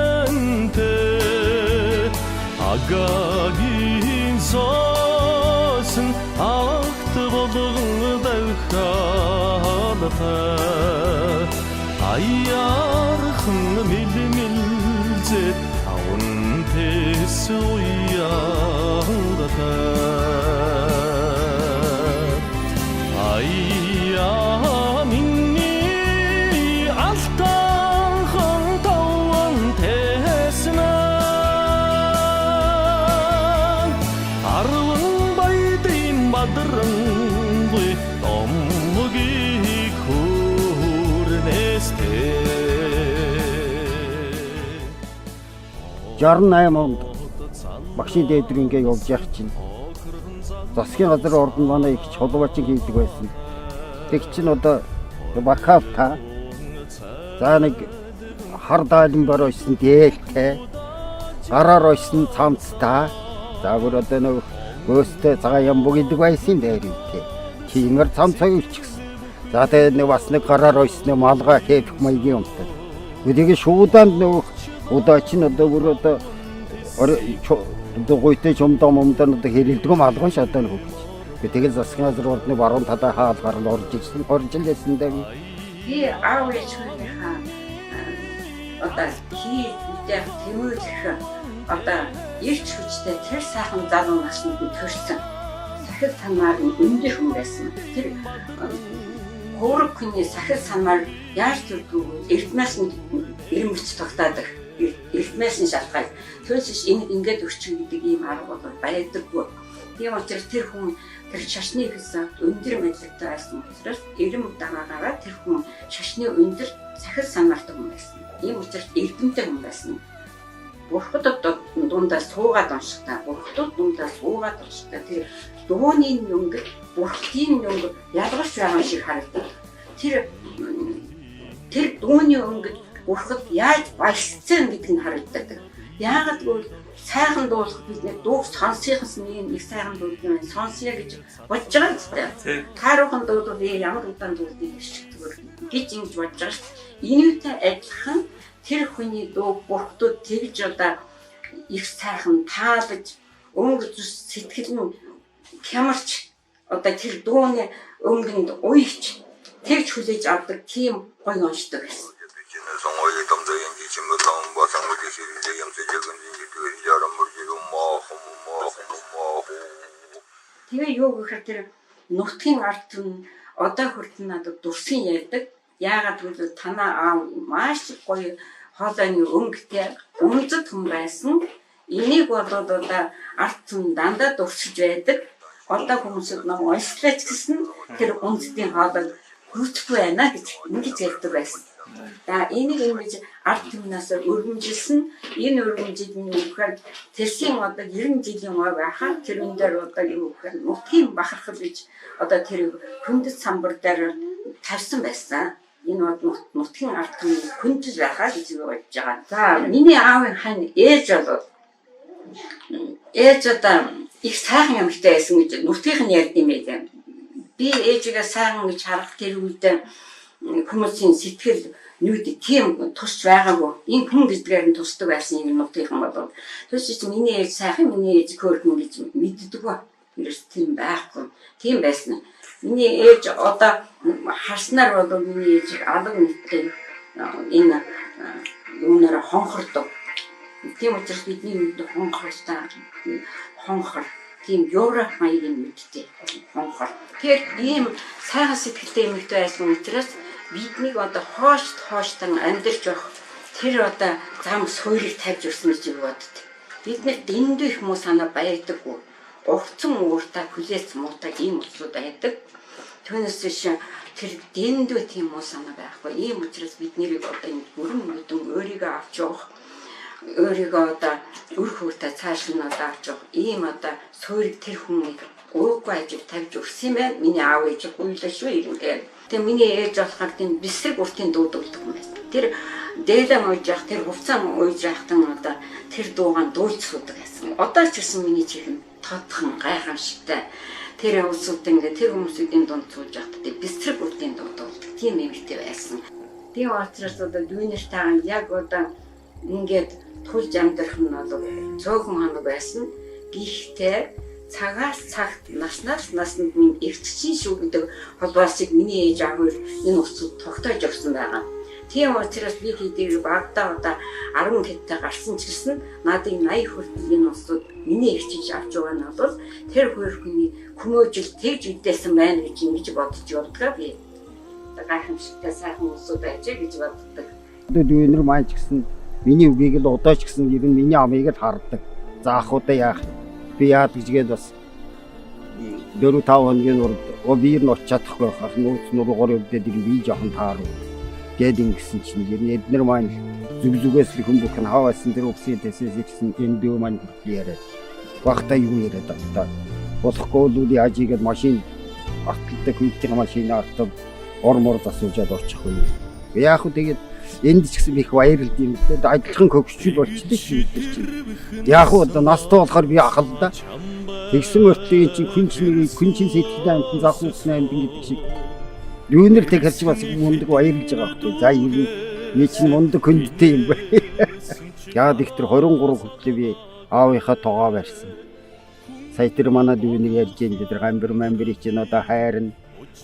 үнэнтэй агагийн сосон агт болгон давхалахаа аяархан мэлмэлзэ аван тэс уяадата ая минни алтахан таван тэснэ арван байдын бадран домги хүрнэстэй 68 онд багшийн дээдрэг ингээ явж явах чинь засгийн газар ордон манай их чулуучин хийдэг байсан. Тэг чинь одоо бакавта за нэг хар даалан бороосон дээлтэй гараар ойсон цамцтай за бүр одоо нэг өөстэй цагаан ямбуу гэдэг байсан дээр үүтэй. Тиймэр цамцаа өвчихсэн. За тэгээд нэг бас нэг гараар ойсны малгай хийх маягийн юмтай. Үнийг шуудаанд нэг удаач нь одоо бүр одоо гойтой чумдаа момдоо одоо хэрэлдэг малган шатаа нэг гэж. Тэгээд засгийн газар ордны баруун талаа хаалгаар нь орж ирсэн. Орж илсэн дээ. Би аав ээжийнхээ одоо хий үдээ тэмүүлэх одоо ирч хүчтэй тэр сайхан залуу наснд төрсэн. Сахил санаар өндөр хүн байсан. Тэр хөөрөг хүний сахил санаар яаж төрдгөө эрдмээс нь ирмэц тогтаадаг. Эрдмээс нь шалтгаалж түүнээс ингээд өрчин гэдэг ийм арга бол байдаггүй. Тийм учраас тэр хүн тэр шашны гэсэн өндөр мэдлэгтэй байсан учраас эрэм дараагаар тэр хүн шашны өндөр сахил санаартай хүн байсан. Ийм учраас эрдэмтэй хүн байсан. Бурхад дундаа суугаад уншихтаа, бурхад дундаа суугаад уншихтаа тэр дууны өнгө, бурхадын өнгө ялгарч байгаа шиг харагдав. Тэр дууны өнгө бурхад яаж баясцсан гэдэг нь харагддаг. Яагаад гэвэл сайхан дуулах бид дуу сонсихоос нэг сайхан дуулах сонсъё гэж бодож байгаа юм тест. Тааруухан дуулал ямар удаан дуулдгийг шигтгэр гэж ингэж бодож байгаа шүү. Энэтэй адилхан тэр хүний дуу бурхтууд тэгж одоо их сайхан таалаж өнгө зүс сэтгэл нь хямарч одоо тэр дууны өнгөнд уйч тэгж хүлээж авдаг тийм гоё уншдаг байсан. Тэгээ юу гэхээр тэр нутгийн ард түмэн одоо хүртэл надад дурсын ярьдаг. Яагаад гэвэл танаа аав маш гоё хоолойны өнгөтэй үндэт хүн байсан. Энийг бол одоо ард түмэн дандаа дурсаж байдаг. Одоо хүмүүсд нам уншлаач гэсэн тэр үндэстийн хоолой хүртэхгүй байна гэж ингэж ярьдаг байсан. Энийг ингэж ард түмнээс өргөмжилсэн. Энэ өргөмжил нь юу гэхээр тэрсийн одоо 90 жилийн ой байхад тэрэн дээр одоо юу гэхээр нутгийн бахархал гэж одоо тэр хүндэт самбар дээр тавьсан байсан. Энэ бол нутгийн ард түмний хүндэл байхаа гэж бодож байгаа. За миний аавын хань ээж одоо их сайхан юмтай байсан гэж нутгийнх нь ярьд юм ээ. Би ээжигээ сайхан гэж харах тэр үед хүмүүсийн сэтгэл нүд тийм тусч байгаагүй. Энэ хүн гэдгээр нь тусдаг байсан юм нутгийнхан бол. Тэс чи миний ээж сайхан, миний ээж хөөрхөн гэж мэддэг ба. Тэрс тийм байхгүй. Тийм байсан. Миний ээж одоо харснаар бол миний ээж алга нийттэй энэ юунаар хонхордог. Тийм учраас бидний үед хонхор тийм Европ маягийн мэдтэй хонхор. Тэр ийм сайхан сэтгэлтэй юмтай байсан учраас биднийг одоо хооштан амьдарч явах тэр одоо зам суурийг тавьж өгсөн гэж боддог. Бид нэр дэндүү их муу санаа баярдаггүй. Урцсан ууртаа хүлээц муутай ийм усуд байдаг. Түүнээс биш тэр дэндүү тийм муу санаа байхгүй. Ийм учраас бид нэрийг одоо энэ бүрэн бүдэн өөрийгөө авч явах, өөрийгөө одоо үр хөвтэй цааш нь одоо авч явах ийм одоо суурийг тэр хүн ууггүй ажиг тавьж өгсөн юм байна. Миний аав ээж хуйлаа шүү ирэнтэй. Тэгээ миний ээж болохоор тийм бисрэг уртын дууддаг юм байна. Тэр дээлэн ууж явах, тэр хувцас ууж явахтан одоо тэр дуугаан дуулж суудаг гэсэн. Одоо ч гэсэн миний чихэн тодхон гайхамшигтай. Тэр улсууд ингээ тэр хүмүүсийн дунд сууж явахт тийм бисрэг уртын дууддаг. Тийм эмэгтэй байсан. Тийм учраас одоо дүүнэртаа яг одоо ингээд тулж амьдрах нь бол цөөхөн хоног байсан. Гэхдээ цагаас цагт наснаас наснд минь эртчийн шүү гэдэг холбоосыг миний ээж аав энэ усууд тогтоож өгсөн байгаа. Тийм учраас би хэдийгээр багтаа одоо 10 хэдтэй гарсан ч гэсэн надад 80 хүртэл энэ усууд миний эрчиж авч байгаа нь бол тэр хөөрхөний хүмүүжил тэгж идсэн байна гэж ингэж бодож явдаг би. Гайхамшигтай сайхан усууд байж гэж боддог. Дүүнэр маань ч гэсэн миний үгийг л одоо ч гэсэн ер нь миний амыг л хардаг. За ахуудаа яах юм. Би яад гэжгээд бас 4-5 хоногийн урд би нь очиж чадахгүй хаа нууц нуруугаар өвдөд ирэн би жоохон тааруу гээд ингэсэн чинь ер нь эднэр маань зүгээс л хүн бүхэн хаваасан тэр үгсийн тэсээс гэсэн энэ дүү маань яриад багтаа юу яриад байгаа. Болохгүй л яаж игээд машин артлаа хүйтийн машин артав ормор засуужаад очихгүй. Яг хөө тэгээд энд ч гэсэн их баярлд юм дээ. Адилхан хөгжил болчтой шүү дээ. Яг хөө одоо настай болохоор би ахалда. Тэгсэн мөртлөө чи хүн чин сэтгэлээ амтан завхуулсан амтан гэдэг шиг. Юунэр тэгэрч бас мундаг баярлж байгаа хэрэг. За юм би чинь мундаг хүндтэй юм байна. Яад их тэр 23 хүртэл би аавынхаа тоогоо барьсан. Сая тэр манай дүүнийг ярьж энэ тэр гамбар мамбарыг чинь одоо хайрна.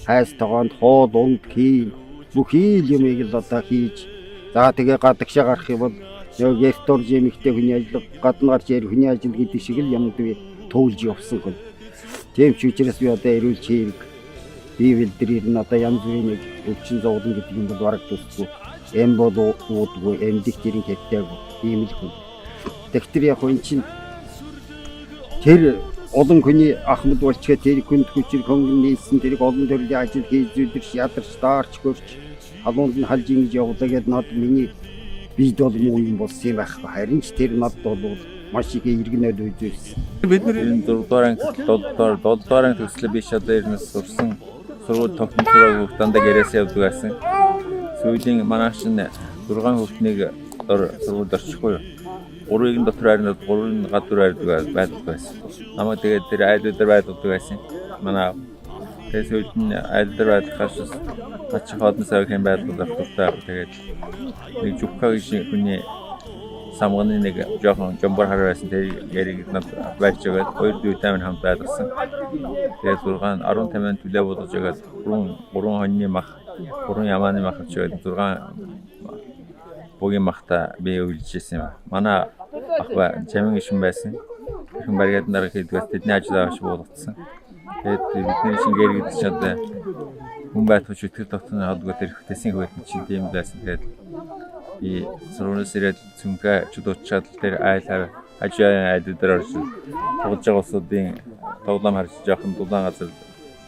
Хайс тогоонд хоол унд хий бүхий юмыг л одоо хийж. За тэгээ гадагшаа гарах юм бол яг ресторан жимэгтэй хүний ажил гадна гарч ирэх хүний ажил гэдэг шиг л юмд би туулж явсан хүн. Тийм ч учраас би одоо эрүүл чирэг бие бэлдрээр нь одоо янз бүрийн нэг өвчин зовлон гэдэг юм бол бараг тусгүй. Эм бол уудгүй, эмдик тэрийн хэвтэйг ийм л хүн. Тэгэхээр яг энэ чинь тэр олон хүний ахмад болчихээ тэр хүнд хүчээр хөнгөн нийлсэн тэрийг олон төрлийн ажил хийж зүдэрч ядарч даарч хөрч халуунд нь халж ингэж явуулаа гэдэг над миний бид бол муу юм болсон юм байхгүй. Харин ч тэр над бол маш их иргэнээд үзсэн. Бид нар 4 дугаар 7 дугаар төслөө биш одоо ернэс сурсан сургууль тогтмол сургууль дандаа гэрээсээ явдаг байсан. Сүүлийн манайш нь 6 хүүхднийг сургуульд орчихгүй юу? 3-ын дотор харин 3-ын гадуур байдаг байсан. Намайг тэгээд тэр айлуудаар байдаг байсан. Манай тэгээд сүүлд нь айлдар байдгаас ачаа ходон сарг юм байдаг дуртай. Тэгээд нэг жукка гэж хүний самганы нэг жоохон жомбор хараа байсан. Тэгээд яриг над байж байгаа 2 дүүтэй хамт байдсан. Тэгээд 18 төлөө бодож байгаа 3 хоньны мах 3 ямааны мах авч байгаа 6 богийн махта би үйлжсэн юм. Манай ах чамин ишин байсан. Хэн бариад нарах хийдгээс тэдний ажил авч буулгацсан. Тэгээд бидний шингээр гэдэг чинь одоо хүн байтуч өтгөл тогтны холбоо тэр хөтөсийн хөвөтн чинь тийм байсан. Тэгээд би сургуулиас ирээд цүнхэ чудуучаад тэр айл ажаа айдуудаар орж тоглож байгаа усуудын тоглоом харж жоохон дулаан газар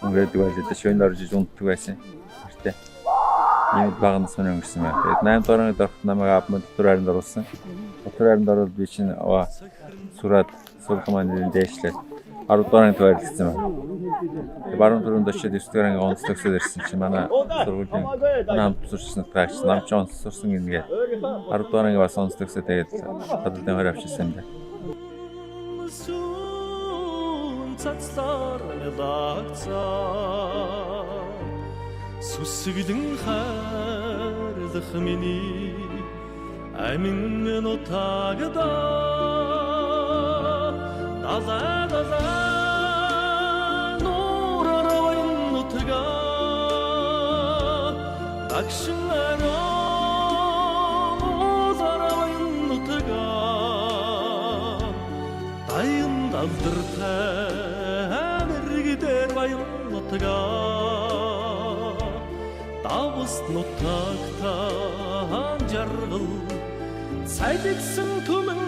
өнгөрөөдөг байлаа. Шөнө орж унтдаг байсан. Тэртээ. Ийм багны сүн өнгөрсөн байна. Тэгээд 8 дугаар анги дороход намайг аав мөн дотор хайранд оруулсан. Дотор хайранд ороод би чинь сураад сургууль маань дээшлээд 10 дугаар анги төвөрлөсөн байна. Тэгээд баруун төрөнд очиод 9 дугаар анги онц төгсөөд ирсэн чинь манай сургуулийн намд сурсан гайч намч онц сурсан ингээд 10 дугаар анги бас онц төгсөөд тэгээд хадгалын хорь авчихсан юм байна. Цацлаар мэлаагцаа сүсгэлэн хайрлах миний амин нутагда далаа нураараа нутага агшин араа нутага дайын далдыртай мэрэгдэр баян нутага Давс нутагтан жаргал сайдсан түмэн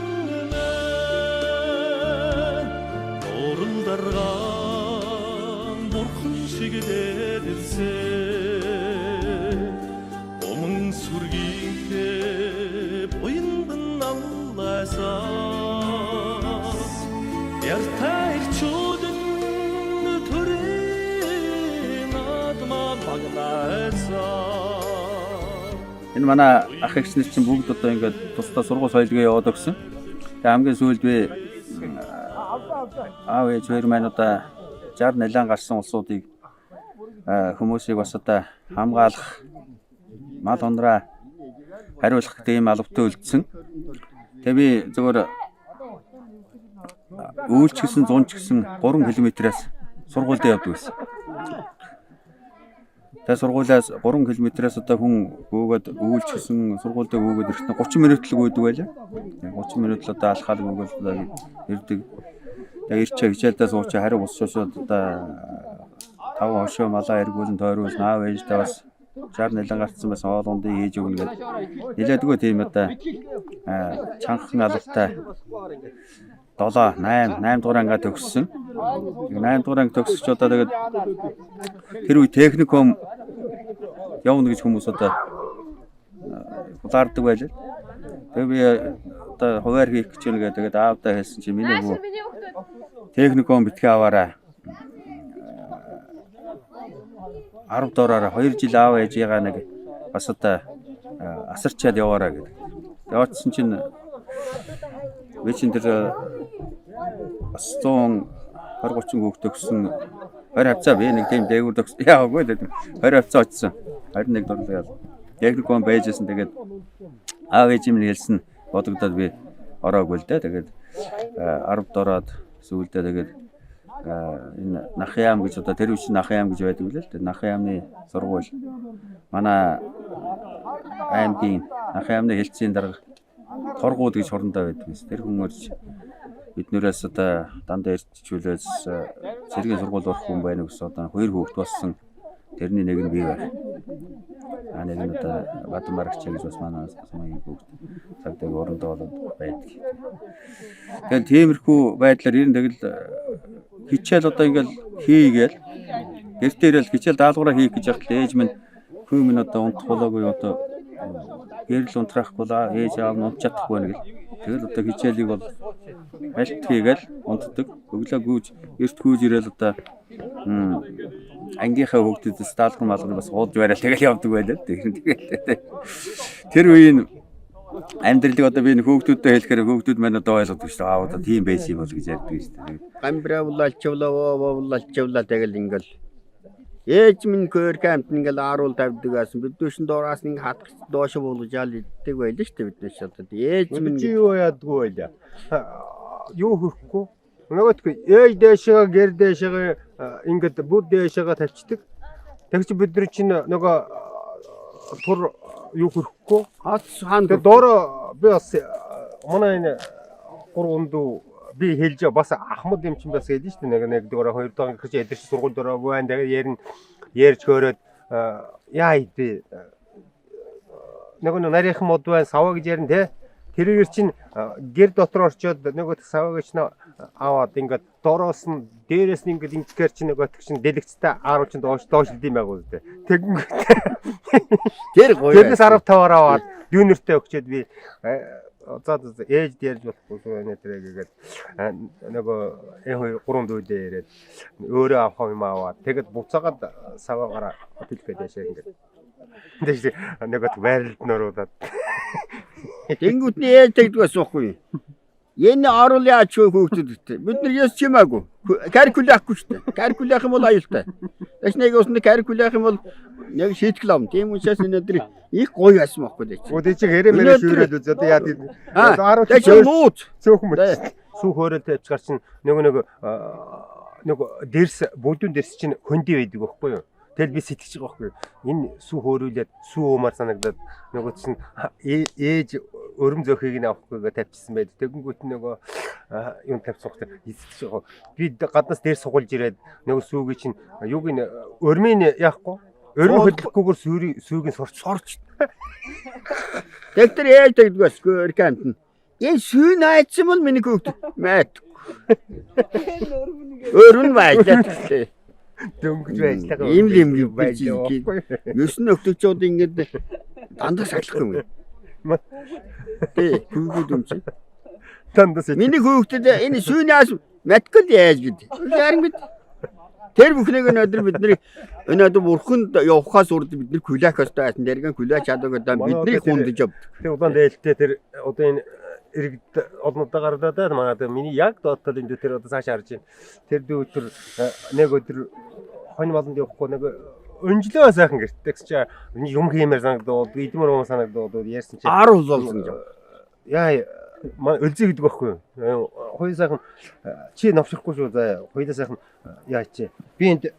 дуралдарган бурхан шиг дээрсэн өмнө сүргийнхээ буянбан амласаа яртай чудэн төрийн адмаа баглаасаа Энэ манай ах эгч нар чинь бүгд одоо ингээд тусдаа сургууль соёлгоо яваад өгсөн. Тэгээ хамгийн сүүлд би аав ээж хоёр маань одоо 60 нэлээд гарсан улсуудыг хүмүүсийг бас одоо хамгаалах мал ундраа хариулах тийм албатай үлдсэн. Тэгээ би зөвхөн үйлч гэсэн 100 ч гэсэн 3 км-аас сургуульд явдаг байсан. Тэгээ сургуулиас 3 км-аас одоо хүн гөөгөөд үйлч гэсэн сургуульд гөөгөөд ирэхдээ 30 минут л гүйдэг байлаа. 30 минут л одоо алхаад гөөгөөд ирдэг. Тэгээ ирчээ хичээлдээ суучаа хариу босчоод одоо 5 хошоо малаа эргүүлэн тойруулна аав ээжтэй бас 60 нэлээд гарцсан байсан хоолундыг хийж өгнө гэдэг. Нилээдгүй тийм одоо чанхан албатай 7 8 дугаар ангаа төгссөн. 8 дугаар анги төгсөж одоо тэгээд тэр үе техникум явна гэж хүмүүс одоо хулаардаг байлаа. Тэгээ би одоо хуваар хийх гэж байна гэдэг. Тэгээд аавдаа хэлсэн чи миний хүү техникум битгий аваарай. 10 дуураараа 2 жил аав ээжийгаа нэг бас одоо асарчаад яваараа гэдэг. Яваадсан чинь би чинь тэр бас 120-30 хүүхд төгссөн 20 хавцаа би нэг тийм дээгүүр төгссөн. Яагүй гэдэг 20 хавцаа очсон. 21 дурлал техникум байжсэн. Тэгээд аав ээж минь хэлсэн бодогдоод би ороогүй л дээ. Тэгээд 10 дороод сүүлдээ тэгээд энэ Нахяам гэж одоо тэр үчи Нахяам гэж байдаг үлээ л дээ. Нахяамны сургууль манай аймгийн Нахяамны хэлтсийн дарга торгууд гэж хорондоо байдаг. Тэр хүмүүрч биднээс одоо дандаа ирчүүлээс цэргийн сургууль орох хүн байна гэсэн одоо 2 хүүхэд болсон. Тэрний нэг нь би байна. Нэг нь одоо Бадамарагч гэж бас манай самын хүүхэд цагдаа орондоо болоод байдаг. Тэгэхээр тиймэрхүү байдлаар ер нь тэгэл хичээл одоо ингээл хийгээл гэртээ ирэл хичээл даалгавраа хийх гэж яхад ээж минь хүү минь одоо унтах болоогүй одоо гэрэл унтрахгүй л ээж аав нь унт чадахгүй байна гэл. Тэгэл одоо хичээлийг бол альт хийгээл унтдаг. Өглөө гүйж эрт гүйж ирэл одоо ангийнхаа хүүхдүүдээс даалгавар малгар бас уудж барайл тэгэл явдаг байлаа. Тэр үеийн амьдралыг одоо би хүүхдүүдтэй хэлэхээр хүүхдүүд маань одоо ойлгодог шүү дээ. Аа одоо тийм байсан юм бол гэж ярьдаг шүү дээ. Гамбравлалчвлаа тэгэл ингээл ээж минь көөркэмт ингээл ааруул тавьдаг байсан. Биднээс доораас нэг хатгч доош буулгаж яал иддэг байлаа шүү дээ биднээс одоо. Ээж минь чи юу яадгүй байлаа. Юу хөрөхгүй. Нөгөөдгөө ээж дээшээ гэр дээшээ ингээд бүр дээшээ тавьчихдаг. Тэгж бид нар чинь нөгөө тур юу хөрөхгүй. хаана доороо би бас манай энэ 3 дүү би хэлж бас Ахмад юм чинь бас хэлж шүү дээ. Нэг дөрөв 2 дахь гэж эдэрч сургууль дөрөв байна. Тэгээд ярьж хөөрөөд яа идэ. Нэг нарийнхан мод байна, саваа гэж ярина те. тэрээр чинь гэр дотор орчоод нөгөө саваагч нь аваад ингээд дороос нь дээрээс нь ингээд ингэхээр чинь нөгөө чинь дэлгэцтэй ааруу чинь доош идэм байгуу дээ. Тэгэнгүүт Тэр гоё. тэрнээс 15 аваад юунертэй өгчөөд би за ээж дээрж болохгүй нэ тэргээд нөгөө энэ 3 дүүдээ ирээд өөрөө авах юм аваад тэгэд буцаагаад саваагаараа хэлгээд яшаа ингээд. Тэгэж нөгөө байрлалд нөрөөдөө. Тэнгүүтний ээж тэгдэг басахгүй. Энэ оруулын ач хүүхдүүдтэй. Бид нар яс чимаагүй. Каркуляахгүй шүү дээ. Каркулях юм бол аюултай. Тэс нэг усны каркулях юм бол яг шийтгэл ам. Тийм учраас өнөөдөр их гоё байсан байхгүй дээ. Өө тийч хэрэмээр шүүрээд үз одоо яа тийм 10 нууц цөөхөн мөч. Сүү хөөрөл тавьчихар чинь нөгөө дэрс бүдүүн дэрс чинь хөндөй байдаг байхгүй юу? Тэгэл би сэтгэж байгаа байхгүй. Энэ сүү хөөрүүлээд сүү уумар санагдаад нөгөө чинь ээж өрөм зөөхийг нь авахгүйгээ тавьчихсан байд. Тэгэнгүүт нөгөө юм тавьчихсан хэрэгтэй. Эсэж байгаа. Би гаднаас дээр сугуулж ирээд нөгөө сүүгийн чинь юуг нь өрмийн яахгүй. Өрмө хөдлөхгүйгээр сүүгийн сорч. Тэгтэр ээж тэгдэг басгүй эркант нь. Энэ сүү найцсан бол миний хүүхд мэд. Өрмөн байлаа. Дөнгөж байжлаа. Ийм байлаа. 9 өктөчүүд ингээд дандаа сахлах юм. Тий, хүүхэд юм чи. Дандаа. Миний хүүхдэд энэ сүүнээс мэдгүй яаж гэдэг. Харин бид тэр бүхнийг өнөөдөр бурханд явахаас урд бид нар күлэхээс тайсан дэргэн күлээ чадаагаа бидний хундаж авдаг. Тэр удаан дээлтэй тэр одоо энэ иргэд олнодоо гардаа манай миний яг доотол энэ тэр одоо цааш харж байна. Тэр өдөр нэг өдөр хонь болонд явахгүй нэг өнжлөө сайхан гэртээ чи юм хиймээр санагдаад идмэр юм санагдаад ярьсан чи 10 болсон гэж. Яа өлзий гэдэг байхгүй юу? Хоёр сайхан чи навшихгүй шүү заа. Хоёулаа сайхан яач. Би энд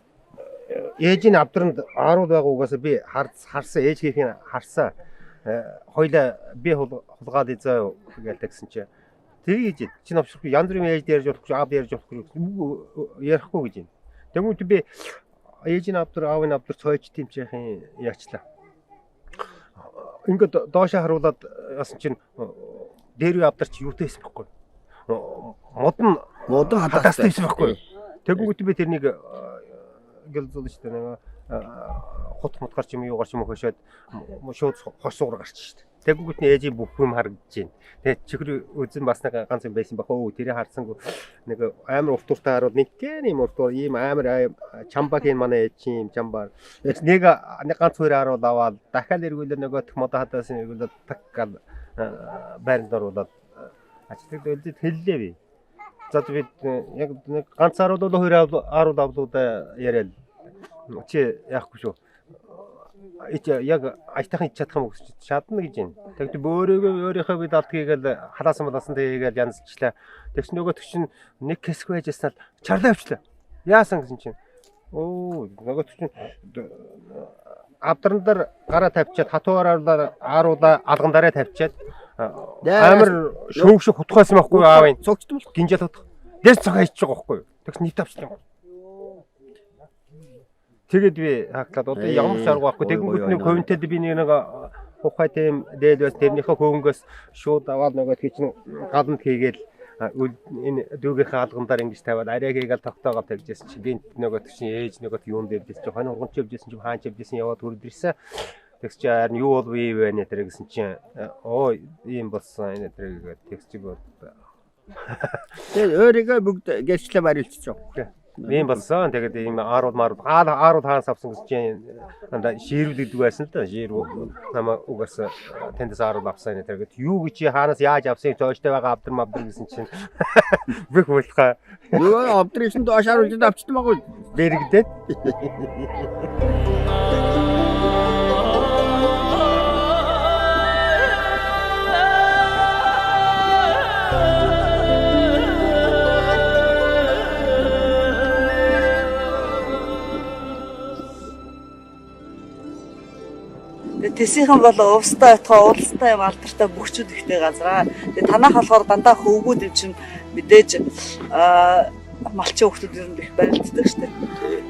ээжийн авдранд 10 байгаа угаасаа би харсан ээж хийхийг харсан. Хоёулаа би хулгаад изаа гээл тэгсэн чи. Тэгэж чи навшихгүй янз бүрийн ээж дээрж болохгүй аав дээрж болохгүй ярихгүй гэж юм. Тэгмүүд би ээжийн авдар аавын авдар цойч тийм ч яхин яачлаа. Ингээд доошоо харуулад яасан чинь дээр үе авдар чи юутай байсан байхгүй. Модон хатаастай байсан байхгүй. Тэгэнгүүт би тэрнийг гэлзүүлж штэ нэг хот гарч юм юу гарч юм хөшөөд шууд хош суугаар гарч штэ. Тэгэнгүүт нь ээжийн бүх юм харагдаж байна. Тэгээд чихэр үзэн бас нэг ганц юм байсан бах өө тэрийг харсангүй нэг амар уртуртай харууд нэг тийм уртур ийм амар чамбаг энэ манай ээж юм чамбар. Нэг ганц хоёр харуул аваад дахиад эргүүлээ нөгөө модо хатаас эргүүлээд таккал байранд оруулаад ачдаг өлзөд хэллээ би. За би яг нэг ганц харуул бол хоёр харуул авлуудаа яриад чи яахгүй шүү. Яг айтайхан чадах юм гэж чадна гэж байна. Тэгвэл өөрийнхөө бид алдгийг л халаасан болоосон тэгээд янзчлаа. Тэгс нөгөө чинь нэг хэсэг байж яснаа чарлаа авчлаа. Яасан гэсэн чинь. Оо нөгөө чинь авдрандаар гараа тавьчаад хатуураар ааруулаа алган дараа тавьчаад амар шөөгшө хутгайсан байхгүй аавын. Цогцдол гинжал хутх. Дээс цог хайчих байгаа байхгүй. Тэгс нийт авчлаа. Тэгээд би хаглаад одоо ямар ч арга байхгүй. Тэгэнгүүт нэг ковинтэд би нэг ухай тийм дээд бас тэрнийхээ хөнгөөс шууд аваад нөгөө тийч галанд хийгээл энэ дүүгийнхээ алгандаар ингэж тавиад арайг хийгээл тогтоогоо тавьжсэн чи би нөгөө чинь ээж нөгөө юунд дээрдсэн чи хонь урганч явжсэн чи хаанч явжсэн яваад хүрдэрсэн. Тэгс чи харин юу бол вэ вэ нэ тэр гэсэн чи оо ийм болсон энэ тэр тэгс чи бод. Тэгээд өөрийгөө бүгд гэрчлээ барилчихсан. Ийм болсон. Тэгээд ийм ааруул хаанаас авсан гэж чинь ширүүл гэдэг байсан л да. Ширүү намаа угаас тэндээс ааруул авсан энэ тэгээд юу гэж хаанаас яаж авсан цоочтой байгаа авдар гэсэн чинь бүх болохаа. Юу авдрын доош харуулж авчсан байгаа дэрэгдээд. Тэсийнхэн бол увстай отгоо уулстай юм алдартай бөхчүүд ихтэй газраа. Тэгээ танах болохоор дандаа хөвгүүд юм чинь мэдээж малчин хүмүүс ер нь их барилддаг штеп.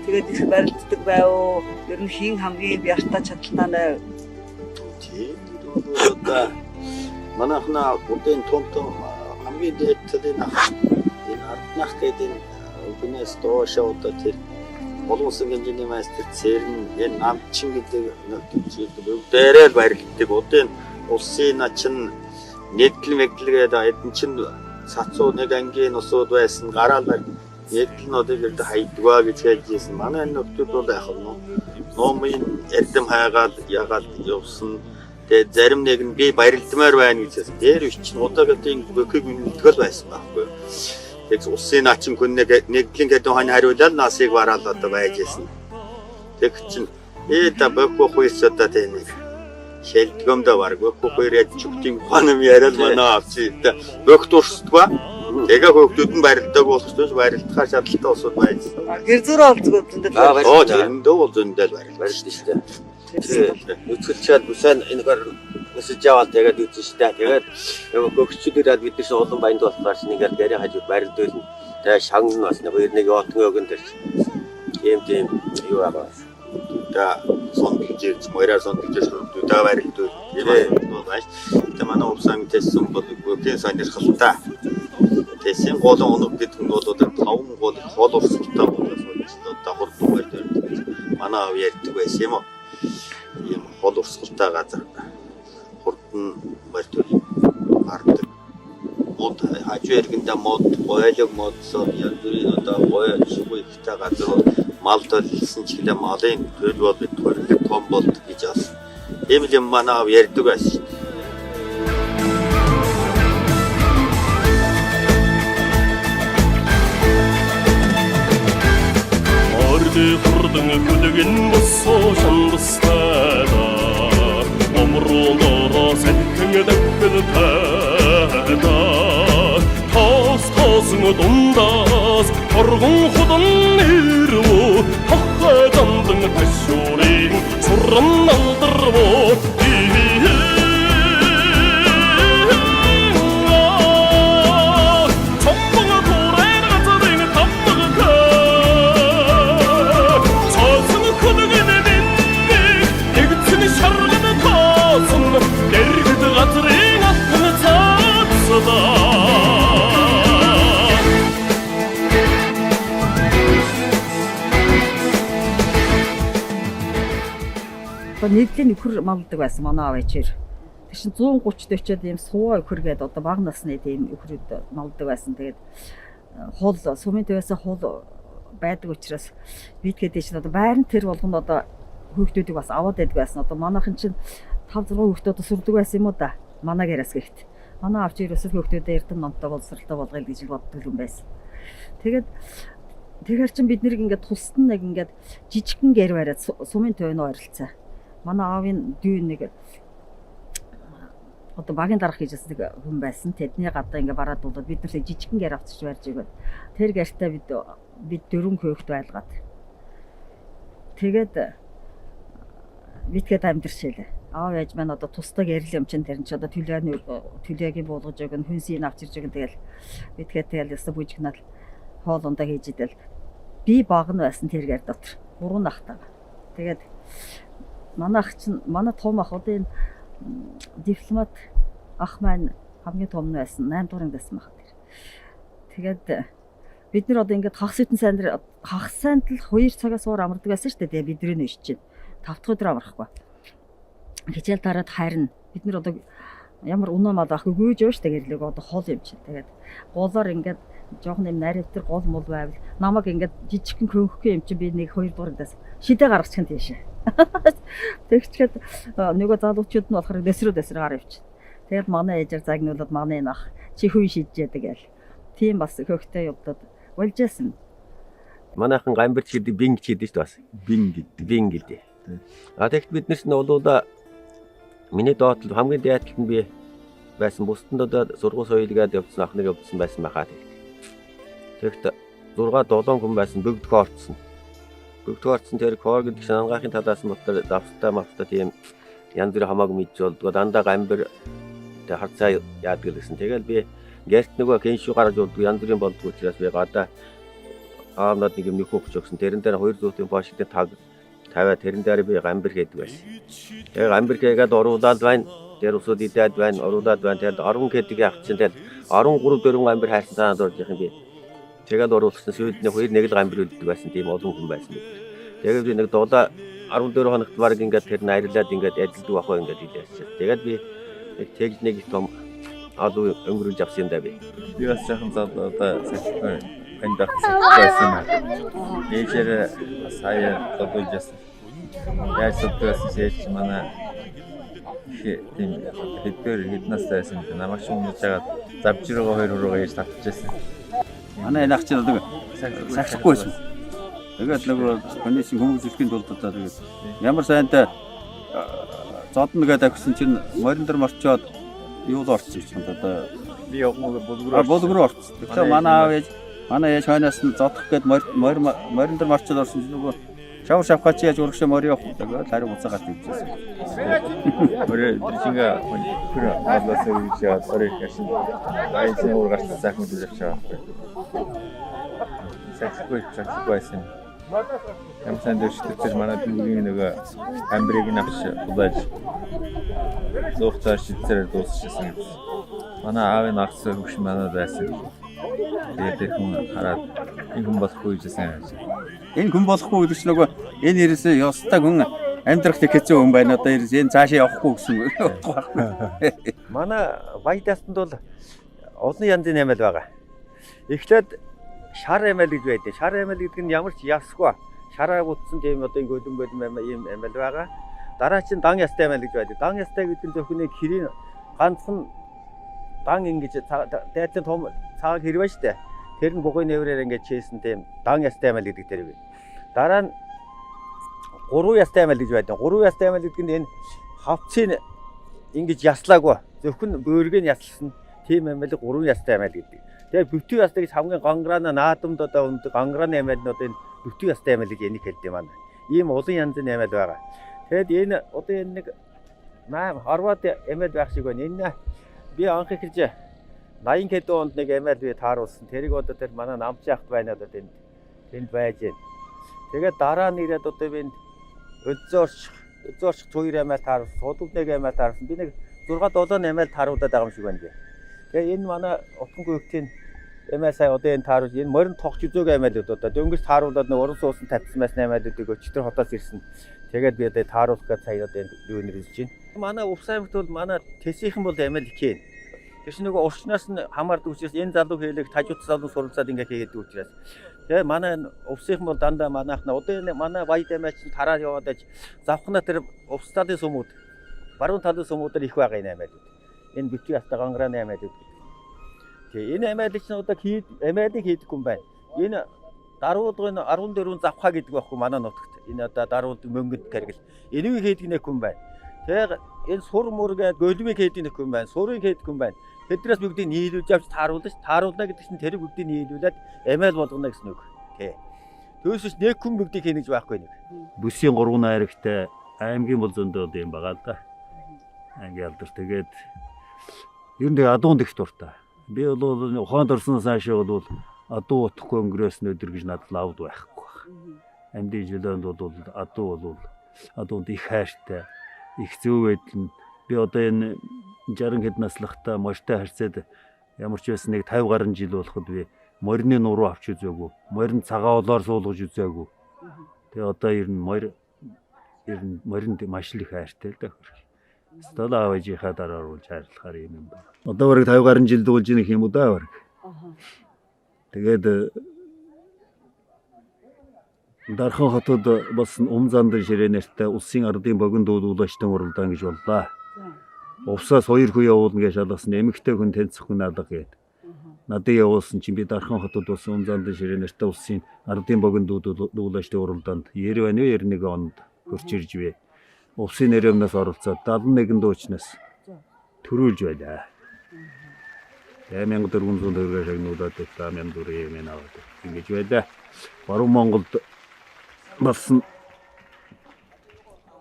Тэгээд их барилддаг байв. Ер нь хин хамгийн бяртаа чадaltaй. Тийм. манайхна бүгдийн том хамгийн дээд энэ арднах гэдэг үгнээс доошоо одоо тэр олон улсын хэмжээний майстер цэрн энэ намчин гэдэг бүгдээрээ л барилддаг. Одоо энэ улсын начин нэгдэл мэдлэгээд эдэн чин цацуу нэг ангийн усууд байсан гараал барь нэгдлнүүдийг ирдэ хайдгаа гэж хэлжсэн. Манай энэ нөхдүүд бол яг номын эрдэм хайгаад ягаад явсан. Тэгээд зарим нэг нь би барилдмаар байна гэж хэлсэн. Дээр чинь удаагийн бүхийг мэдгэл байсан байхгүй. Тэг улсын начин хүн нэгдлийн гэдэг хань хариулаад насыг бараал одоо байж ирсэн. Тэг чин та бөхгүй хүйс одоо тийм нэг шилдгөмдөө баг бөхгүй хоёроо чүгтийн ханым яриад манай авчи та бөх туршдгаа. Тэгээ хөвгүүд нь барилдаг болохгүй барилдахаар шаардлагатай усуд байж. Гэр зураа олцгоо зөндөл барилдаг. Оо зөндөө бол зөндөл барилдаг шүү дээ. Үцгэлчээд бүсэн энэгээр өсөж яваад тэгээд үзэн штэ. Тэгээд хөгччүүдээр бид нар олон баянд болохоор нэгээл гэрээ хажууд барилдуулна. Тэгээд шагн нь бас нэг отон өгөн дээр. Тийм юу аа. Та сонгож моря сонгож даа барилдуул. Тэгээд манай улсын тэссэн бол бүхэн санаж халтаа. Тэсийн гол оног гэдэг нь бол одоо 5 гол хол урсгалтай болоод одоо хурдгаар дээр манай ав ярьдаг байсан юм уу? Ийм хол урсгалтай газар хурдан барьдаг гардаг. Мод хажуу эргэндээ мод гойлог модсоо янз бүрийн одоо гоё шүгүй ихтэй газар мал төлсөн ч гэлээ малын төл бол бид төрөлд том болд гэж бас ийм л манай ав ярьдаг байсан. Хурдан хүлэгэн босоо шандастайда омруулороо сэлхэн дэвхэл тайда тос дундаас хоргон худан нэрвөө хахай дандан ташуурын сурам алдарвөө Нэгдлийн нөхөр малдаг байсан манай аав ээжээр. Тэр чинь 130-40-од ийм суваа нөхөр гээд одоо бага насны тийм нөхрүүд малдаг байсан. Тэгээд хол сумын төвөөс хол байдаг учраас бидгээд чинь одоо байрны тэр болгоно одоо хүүхдүүдийг бас аваад байдаг байсан. Одоо манайхан чинь 5-6 хүүхдүүд сүрдэг байсан юм уу да. Манаагаас гэхт. Манай аав чи ерөөсөө хүүхдүүдээ эрдэнэ номтой боловсралтай болгоё гэж боддог юм байсан. Тэгэхээр чинь бид нэр ингээд тусад нэг ингээд жижигхэн гэр бариад сумын төвөнд ойролцоо. Манай аавын дүү нэг одоо багийн дарах гэж нэг хүн байсан. Тэдний гадаа ингээ бараад болоод бид нар жижигхэн гэр авчиж барьж өгөөд тэр гэртээ бид 4 хүүхэд байлгаад тэгээд бидгээд амьдэрчээлээ. Аав ээж маань одоо тусдаг ярил юм чинь тэр нь ч одоо төлөөгийн буулгаж өгөн хүнсийг авчирж өгөн тэгэл бидгээд тэгэл яста бүжигнал хоолундаа хийж идэл би баг нь байсан тэр гэр дотор 3 ахтайгаа. Тэгээд манай ах чинь манай том ах одоо энэ дипломат ах маань хамгийн том нь байсан 8 дугаар ангиас мах тэр. Тэгээд бид нар одоо ингээд хагас хэдэн сайнд л 2 цагаас уур амардаг байсан шүү дээ. Бидний нөөш чинь 5 дахь өдөр амрахгүй. Хичээл дараад харин бид нар одоо ямар өнөө мал авах гүйж явж тэгээд одоо хол юм чинь. Тэгээд гуулаар ингээд жоохон юм наривтэр гол мул байвал намайг ингээд жижигхэн хөнгөх юм чинь би нэг 2 дугаараас шидэ гаргачих нь тийшээ. Тэгчгээд нөгөө залуучууд нь болохоор дэсрүү гараа явчих. Тэгээд манай ээжээр загнуулаад манай нах чи хүн шийдjээдэг гээл. Тийм бас хөөхтэй явдаад болжсэн. Манайхан гамбирч гэдэг бинг хийдэж шүү дээ бас. Бинг гэдэг. Тэгэхэд бид нар нь болоо миний доотлол хамгийн дээдлэлд нь би байсан бусдад одоо сургууль соёлгээд явуулсан ах нар явуулсан байсан байхаа тэгэхэд 6-7 хүн байсан бүгд хоорцсон. Тэр хоор гэдэг чинь ангаахын талаас нь мотор давтаа тийм янз бүрийн хамаагүй мэдж болдгоо дандаа гамбир тэг харцаа яадаг гэсэн. Тэгэл би гэрт нөгөө кеншүү гаргаж болдгоо янз бүрийн болдгоо учраас би гадаа аамнад нэг юм нөхөх өгсөн. Тэрэн дээр 200-ийн поштой таг тавиа тэрэн дээр би гамбир хийдэг байсан. Тэгээ гамбир хийгээд оруулаад байна. Тэр усууд идээд байна, оруулаад байна. Тэгээд орон гэдгийг авах чинь тэгээд орон 3-4 гамбир хайрсан санаад орж их юм би. Тэгээд оруулсан сүйд нэг 2-1 л гамбир үлддэг байсан тийм олон хүн байсан. Тэгээд би нэг дулаа 14 хоногт баг ингээд тэр найрлаад ингээд адилдаг ах бай ингээд хэлээсээ. Тэгээд би нэг тэгж нэг том алуу өнгөрүүлж авсан юм да би. Би бас сайхан одоо сахитай эндах байсан юм. Ээжээр сая бодож яаж сотгоос хийж манай тийм хэднээс байсан намайг шуумж жагаад завжиргаа хоёр руугаа яаж татчихсан. Манай энэ ах чинь одоо сахихгүй байсан. Тэгээд нөгөө кондишн хүмүүжүүлэхийн тулд одоо тэгээд ямар сайнтай зодно гэдэг агсан чинь морин дээр морчоод юу л орчих юм одоо би болгороо орчих. Тэгэхээр манай ээж хойноос нь зодох гээд морин дээр морчоод орсон чинь нөгөө шавар шавхаач яаж урагшаа морио тэгээд хариу буцаагаад ирчихсэн. Өөрөө чинга хөр адласаа үуч яа сорик яшин айсан урагш сайхан үзэж авчаа. Саксгүй байсан. Ямсан дэвштэй манай дүүгийн нөгөө амбрыг навш удаж зогцоор шийдсээр дуусчихсан. Манай аавын агц хөвш манай байсан. Тэгээд хүн хараад энэ хүн болохгүй гэсэн. Энэ хүн болохгүй гэдэг чинь нөгөө энэ ерөөсөө ёстой хүн амьдрах хэцүү хүн байна. Одоо ерөөсөө энэ цаашаа явахгүй гэсэн үг. Манай баядаастанд бол олон янзын нэмэл байгаа. Эхлээд шар эмэл гэж байдаг. Шар эмэл гэдэг нь ямар ч ясгүй. Шараа утсан тийм одоо энэ гөлөн ийм эмэл байгаа. Дараа чинь дан ястай эмэл гэж байдаг. Дан ястай гэдэг нь зөвхөн нэг хэрийн ганцхан дан ингэж дайтлын том цагааг хэрвээ штэ. Тэр нь бугуй нэврээр ингэж чийсэн тийм дан ястай эмэл гэдэг дээр бий. Дараа нь 3 ястай эмэл гэж байдаг. 3 ястай эмэл гэдэг нь энэ хавцын ингэж яслаагүй. Зөвхөн бөөргөө яслсан тийм эмэл 3 ястай эмэл гэдэг. Тэгээ бүтэн ястай гэж хамгийн ганграана наадамд одоо өндөг ганграаны эмэл нь одоо энэ бүтэн ястай эмэл гэж энийг хэлдэг маань. Ийм олон янзын эмэл байгаа. Тэгэд энэ одоо энэ нэг 8 Хорват эмэл байх шиг байна. Энэ би анх ихж 80 хэд онд нэг эмэл би тааруулсан. Тэрийг одоо тэр манай намч яхт байна одоо тэнд байж байна. Тэгээд дараа нь ирээд одоо би өзөөрч 2 эмэл тааруулсан. Содод нэг эмэл тааруулсан. Би нэг 6-7 эмэл тааруулдаг байгаа юм шиг байна би. Тэгээ энэ манай утган гүйгтийн эмэл сая одоо энэ тааруулж энэ морин тогч үзөөг эмэлүүд одоо дөнгөж тааруулаад нэг уран суусан тавьсан байсан эмэлүүдийг өчтөр хотоос ирсэн. Тэгээд би одоо тааруулах гэж сая одоо энэ юу нэрэлж байна. Манай Увс аймагт бол манай Тэсийнхэн бол эмэл их юм. Тэр чинь нөгөө урчнаас нь хамаардаг учраас энэ залуу хэлэг тажууд залуу суралцаад ингээ хийгээд учраас. Тэгээ манай Увсийнхэн бол дандаа манайхна одоо энэ манай баяд эмэл чинь тараад яваад аж завхна тэр Увс талын сүмүүд баруун талын сүмүүдээр их байгаа энэ эмэлүүд. Энэ бүтэн ястай ганграаны эмэлүүд. Тэгээ энэ эмэлийг чинь одоо эмэлийг хийдэг юм байна. Энэ даруулгын 14 завхаа гэдэг байхгүй манай нутагт. Энэ одоо даруулд мөнгөнд гэргэл. Энийг хийдэг нэг хүн байна. Тэгээ энэ сур мөргээд голвыг хийдэг нэг хүн байна. Сурыг хийдэг хүн байна. Тэдрээс бүгдийг нийлүүлж авч тааруулна гэдэг чинь тэр бүгдийг нийлүүлээд эмэл болгоно гэсэн үг. Тий. Түүнээс нэг хүн бүгдийг хийнэ гэж байхгүй нэг. Бүсийн 3 найрагтай аймгийн бол зөндөө юм байгаа л да. Анги алдар тэгээд ер нь адуунд их дуртай. Би бол ухаанд орсноос хойш бол адуу утахгүй өнгөрөөс нь өдөр гэж надад лавд байхгүй байна. Амьдын жилэнд бол адуу бол адуунд их хайртай, их зөв байдал нь би одоо энэ 60 хэд наслахтаа морьтой харьцаад ямар ч байсан нэг 50 гаруй жил болоход би морины нуруу авч үзээгүй, морин цагаан олоор суулгаж үзээгүй. Тэгээ одоо ер нь моринд маш их хайртай л да. Стол аважийнхаа дараа оруулж хайрлахаар юм байна. Одоо бараг 50 гаруй жил дуулж ирэх юм уу да бараг. Тэгээд Дархан хотод болсон Умзандан ширээнэртэй улсын ардын богино дуулуурчдын уралдаан гэж боллоо. Увсаас 2 хүн явуулна гэж шалгасан эмэгтэй хүн тэнцэх хүн алга гээд. Надад явуулсан чинь би Дархан хотод болсон Умзандан ширээнэртэй улсын ардын богино дуулуурчдын уралдаанд 91 онд хурж ирж вэ. Увсын нэрэмнээс оролцоод 71 дуучнаас төрүүлж байлаа. 8400 төгрөг шагнуулаад 8400 юм аваад ингэж байлаа. Баруун Монголд болсон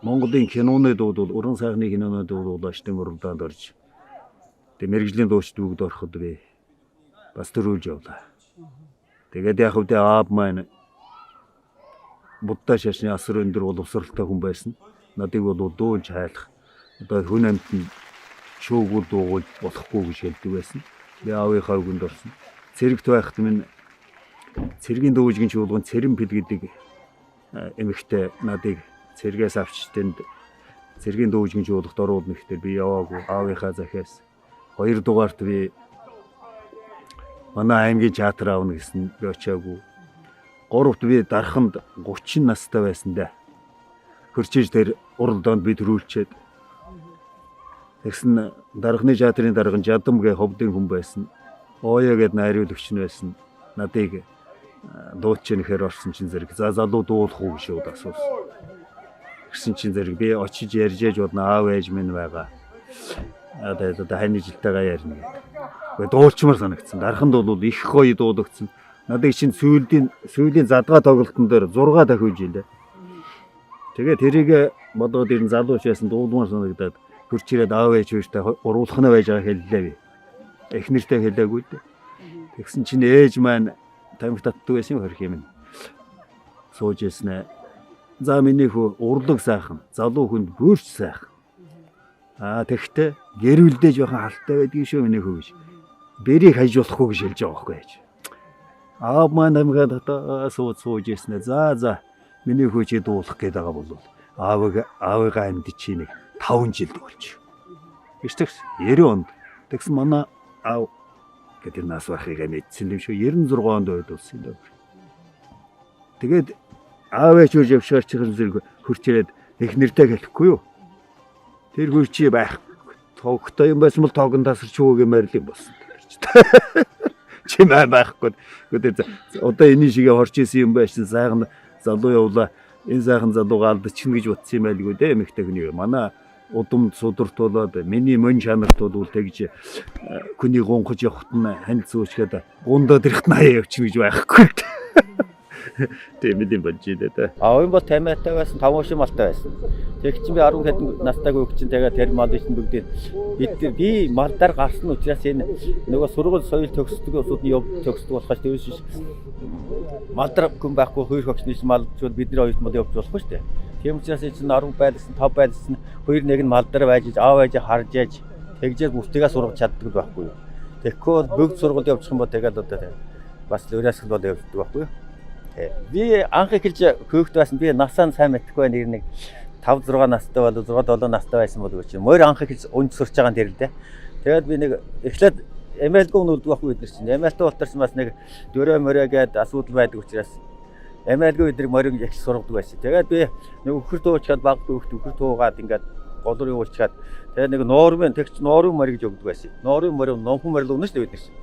Монголын киноны дуудвал уран сайхны киноны дуулуурчдын уралдаанд орж тэг мэрэгжлийн дуучид бүгд ороход би бас төрүүлж явлаа. Тэгээд яг хөдөө аав маань Будда шашны асар өндөр боловсралтай хүн байсан. Надыг бол дуулж хайлах. Одоо хүн амьтанд шуугуул дуугуул болохгүй гэж хэлдэг байсан. Би аавынхаа үгэнд орсон. Цэрэгт байхад минь цэргийн дүүжгийн чуулган Цэрэнпэл гэдэг эмэгтэй надыг цэргээс авч тэнд цэргийн дүүжгийн чуулганд оруулна гэхдээ би яваагүй. Аавынхаа захиас 2 дугаарт би манай аймгийн театр аавна гэсэн би очиагүй. 3-т би дарханд 30 настай байсандаа хөрчиж тэр уралдаанд би төрүүлчихэд тэгсэн дархны театрын дарган Жадам гэ ховдын хүн байсан. Ооё гэд найруулагч нь байсан. Надыг дуучинэхээр орсон чин зэрэг за залуу дуулах уу гэж асуусан. Гэсэн чин зэрэг би очиж ярьж ээж бодно аав ээж минь байгаа. Одоо хань жилтэйгээ ярина гэдэг. Гэхдээ дуулчмаар санагдсан. Дарханд бол их гоё дуулагдсан. Надыг чинь сүүлийн задгаа тоглолтын дээр 6 дахин жилээ. Тэгээ тэрийг бодоод ирэн залууч байсан дуулмаар санагдаад хурч ирээд аав ээж хоёртай уруулах нь байж байгаа хэллээ би. Эхнэртэй хэлээгүй дээ. Тэгсэн чинь ээж маань тамхи татдаг байсан хөрх юм. Сууж ирсэн. За миний хүү урлаг сайхан, залуу хүнд бүрч сайхан. Тэгтээ гэрүүлдэж яхан халтай байдгийн шүү миний хүү гэж. Бэрийг хаяж болохгүй гэж хэлж байгаа байхгүй ээж. Аав маань тамхи татаа сууж ирсэн. За миний хүү чи дуулах гээд байгаа бол аавыгаа амьд чи нэг 5 жил дуулж. Гэвч 90 онд тэгсэн манай аав гэдэг нас байхыг мэдсэн юм шүү. 96 онд байдулсан юм даа. Тэгээд аав ээж үрж явшаар чихэн зэрэг хурч ирээд эхнэртэй хэлэхгүй юу? Тэр хурчи байх. Тогтой юм байсан бол тоогон тасарч өгөө гэмээр л юм болсон. Чимээ байхгүй. Гэхдээ одоо энэ шигээ хорч исэн юм байсан сайхан залуу явлаа. Энэ сайхан залуугаа алдчихна гэж утсан юм байлгүй дээ эмэгтэй хүний. Манай удамд сударт болоод миний мөн чанарт бол тэгж хүний гонхож явахт нь хань зүүчгээд гундаад ирэхт наяа явчихна гэж байхгүй. Тийм юм болж идэ. Аавын бол 58-тай байсан, 5 ушин малтай байсан. Тэг чинь би 10 хэдэн настай үг чинь тэгээ тэр мал ишин бүгдээ би малдаар гарсан учраас энэ нөгөө сургууль соёл төгсдөг усудны яв төгсдөг болохоос тэрс биш. Малдар хүн байхгүй хоёр хогчнээс малчууд бидний хоёрт мал явж болохгүй шүү дээ. Тийм учраас энэ 10 байлсан, 5 байлсан, 2-1 нь малдар байж аав ээж харж яаж тэгжээд мөртөгээ сургаж чаддаг байхгүй юу. Тэгэхгүй бол бүгд сургуульд явчих юм бол тэгээд одоо бас өрөөсгөл бол явдаг байхгүй юу. Би анх эхэлж хөөхт байсан. Би насаа сайн мэдхгүй байна. Нэг 5-6 настай бол 6-7 настай байсан бол үгүй чи. Мөр анх эхэлж унд сурч байгаа юм тэр л дээ. Тэгээд би нэг эхлээд эмээлгүй нүлдэг байхгүй бид нар чинь. Эмээлтэй болторсон бас нэг дөрөө мөрөө гээд асуудал байдаг учраас эмээлгүй бид нар морин их сургадаг байсан. Тэгээд би нэг өхөр туучаад баг хөөхт өхөр туугаад ингээд голрын уулчаад тэгээд нэг ноормын тэгч ноорын морь гэж өгдөг байсан. Ноорын морь номхон морь л өгнө шүү дээ бид нар чинь.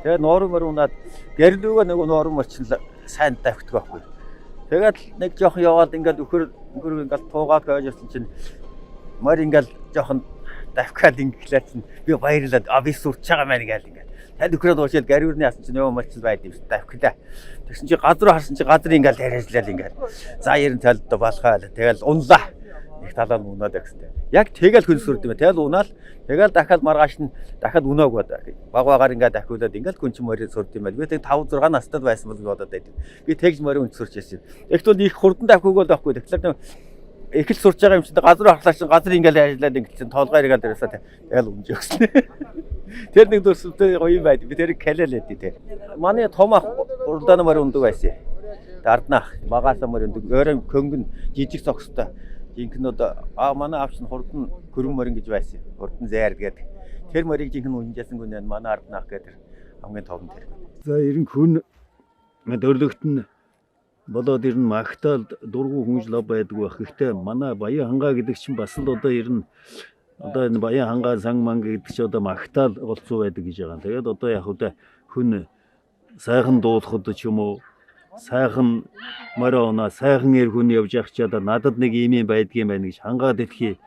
Тэгээд ноорын морь унаад гэрлүүгээ нэг ноорын морь чинь сайн давхдаг байхгүй. Тэгээд нэг жоохон яваад ингээд өхөр ингээд туугаад байж явсан чинь морь ингээд жоохон давхаад ингээд чинь би баярлаад би сурч байгаа мэн гээл ингээд. Танд өхрөөд уушаад гариурны асан чинь нөгөө морь чинь байд юм шүү давхлаа. Тэгсэн чинь газар харсан чинь газар ингээд тариажлаа ингээд. За 90 талд балхаа. Тэгэл унлаа. Их талаар унаад гэсэн. Яг тэгэл хүн сүрд юм. Тэгэл унаал. Тэгэл дахиад маргааш нь дахиад унааг бод. Баг багаар ингээд дахиулаад ингээд хүн ч морь сүрд юм байл. Би тэг 5-6 настад байсан бол бодоод байдаг. Би тэгж морь үнд сүрч байсан. Ихт бол их хурдан дахиуг бол байхгүй. Тэгэхээр их л сурч байгаа юм чинь газар харлаа чинь газар ингээд ажиллаад ингээд чинь тоолгоо ирэgal дээрээсээ тэгэл унж өгсөн. Тэр нэг дурсамтай гоё юм байд. Би тэрийг калэлээд тий. Манай том ах уралдааны морь ундаг байсан. Дарднах магаасаа морь ундаг. Өөрөө көнгөн жижиг цогцтой. Жинхэнэ одоо манай авч нь хурдан хөрөн морин гэж байсан. Хурдан зайр гэдэг. Тэр морийг жинхэнэ унжаасан гүн манай арднах гэдэг хамгийн том тэр. За ерэн хүн дөрлөгт нь болоод ирнэ магтаал дургу хүнжлээ байдаг байх. Гэхдээ манай Баян хангаа гэдэг чинь бас л одоо ирнэ одоо энэ Баян хангаа сан манг гэдэг чинь одоо магтаал голцоо байдаг гэж байгаа. Тэгээд одоо яг удаа хүн сайхан дуулахад ч юм уу сайхан морона сайхан эр хүн явж явах чи одоо надад нэг юм байдгийм байна гэж хангаа дэлхий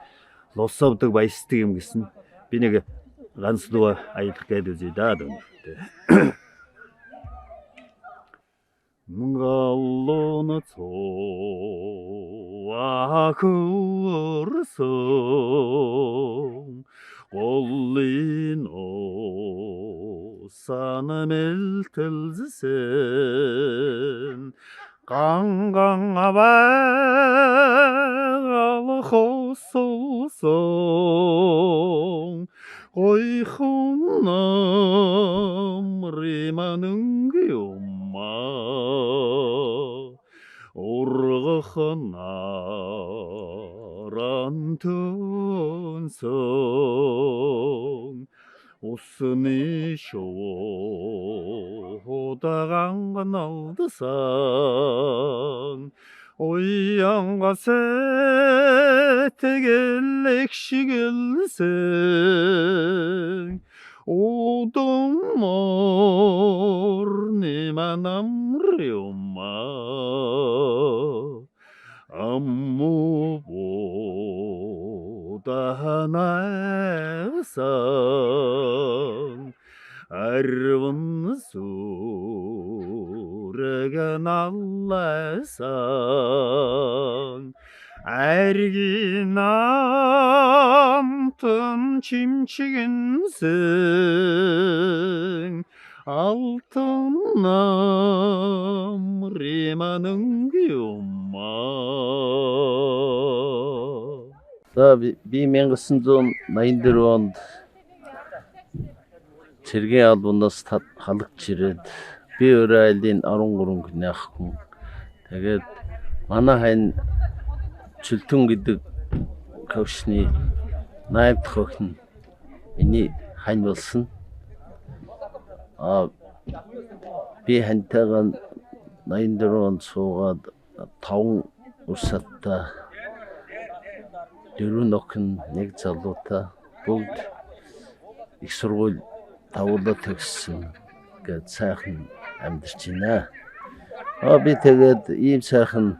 лусавдаг баясдаг юм гэсэн. Би нэг ганц дуу аялах гээд үзье даа. Mungalona tsoa kurso Gollino sana meltelzisen Gangang abal khososo Ойхон намрыманың геомма Урғықын арантынсың Осыны шоғдаған алдысан Оянға сәті келекші келсің Одан орныман амрыма Амму бодан ағсан Арвын сүрген алласан Әрген антын чимчігінсің Алтын амрыманың геомма B1991 Черге албындас халық чирет bir öğreldin arun kurun günahkun. Teget mana hain çültün gidik kavşni naip tıkın ini hain olsun. Bir hantagan nayındıran soğad taun ursatta dürün okun nek çaldıta bult iksurgul tavulda töksün gët сайхан амьдарч байна. Би тэгээд ийм сайхан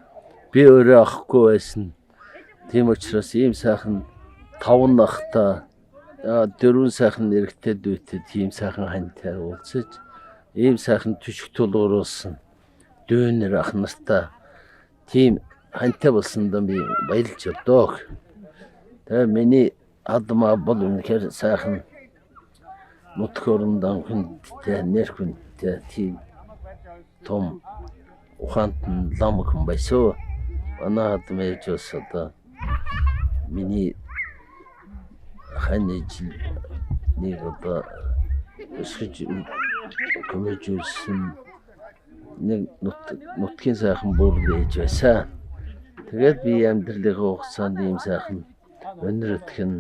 би өөрөө авахгүй байсан. Тийм учраас ийм сайхан 5 ахта 4 сайхан нэрэгтэй дүүтэд ийм сайхан хантай уулзаж ийм сайхан түшиг тулгууруулсан дүүнэр ах нартай тийм хантай болсондоо би баярлж явдаа. Тэгээ миний адмаа бол үнэхээр сайхан Нутгорундан хүндтэй нэр хүндтэй тийм том ухаантан лам хүн байсан. Манай адм ээж бас одоо миний хань жил нэг одоо өсгөж көмөжүүлсэн нэг нутгийн сайхан бүр ээж байсан. Тэгээд би амьдралынхаа хугацаанд ийм сайхан өнөр өтгөн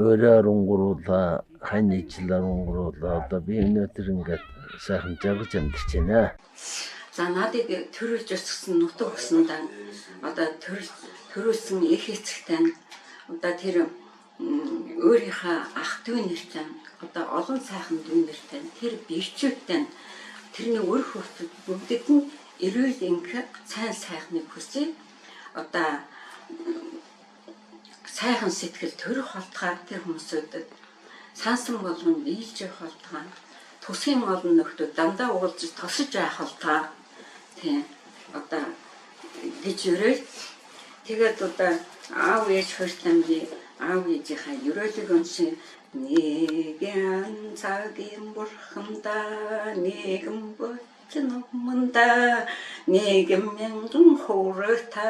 өөрөө рунгууруулаа хань ижлэр рунгууруулаа одоо би өнөөдөр ингээд сайхан жаргаж амьдарч байна. За надыг төрүүлж өсгсөн нутаг уснаа одоо төрүүлсэн их эцэгтэй одоо тэр өөрийнхөө ах дүү нэртэй одоо олон сайхан дүү нэртэй тэр бэрчүүдтэй тэрний өр хөвгөд бүгдэд нь эрүүл энхэ сайн сайхныг хүсье одоо сайхан сэтгэл төрөх болтгоо тэр хүмүүсүүдэд сансан болгон биелж явах болтгоо тусгийн олон нөхдөд дандаа уулзаж тосож байх болтгоо тийм одоо гэж өрөө тэгээд одоо аав ээж хүртэмби аав ээжийнхаа өрөөлөг өнсөн нэгэн цагийн бурхамда нэгэн бочномонда нэгэн мянган хуурта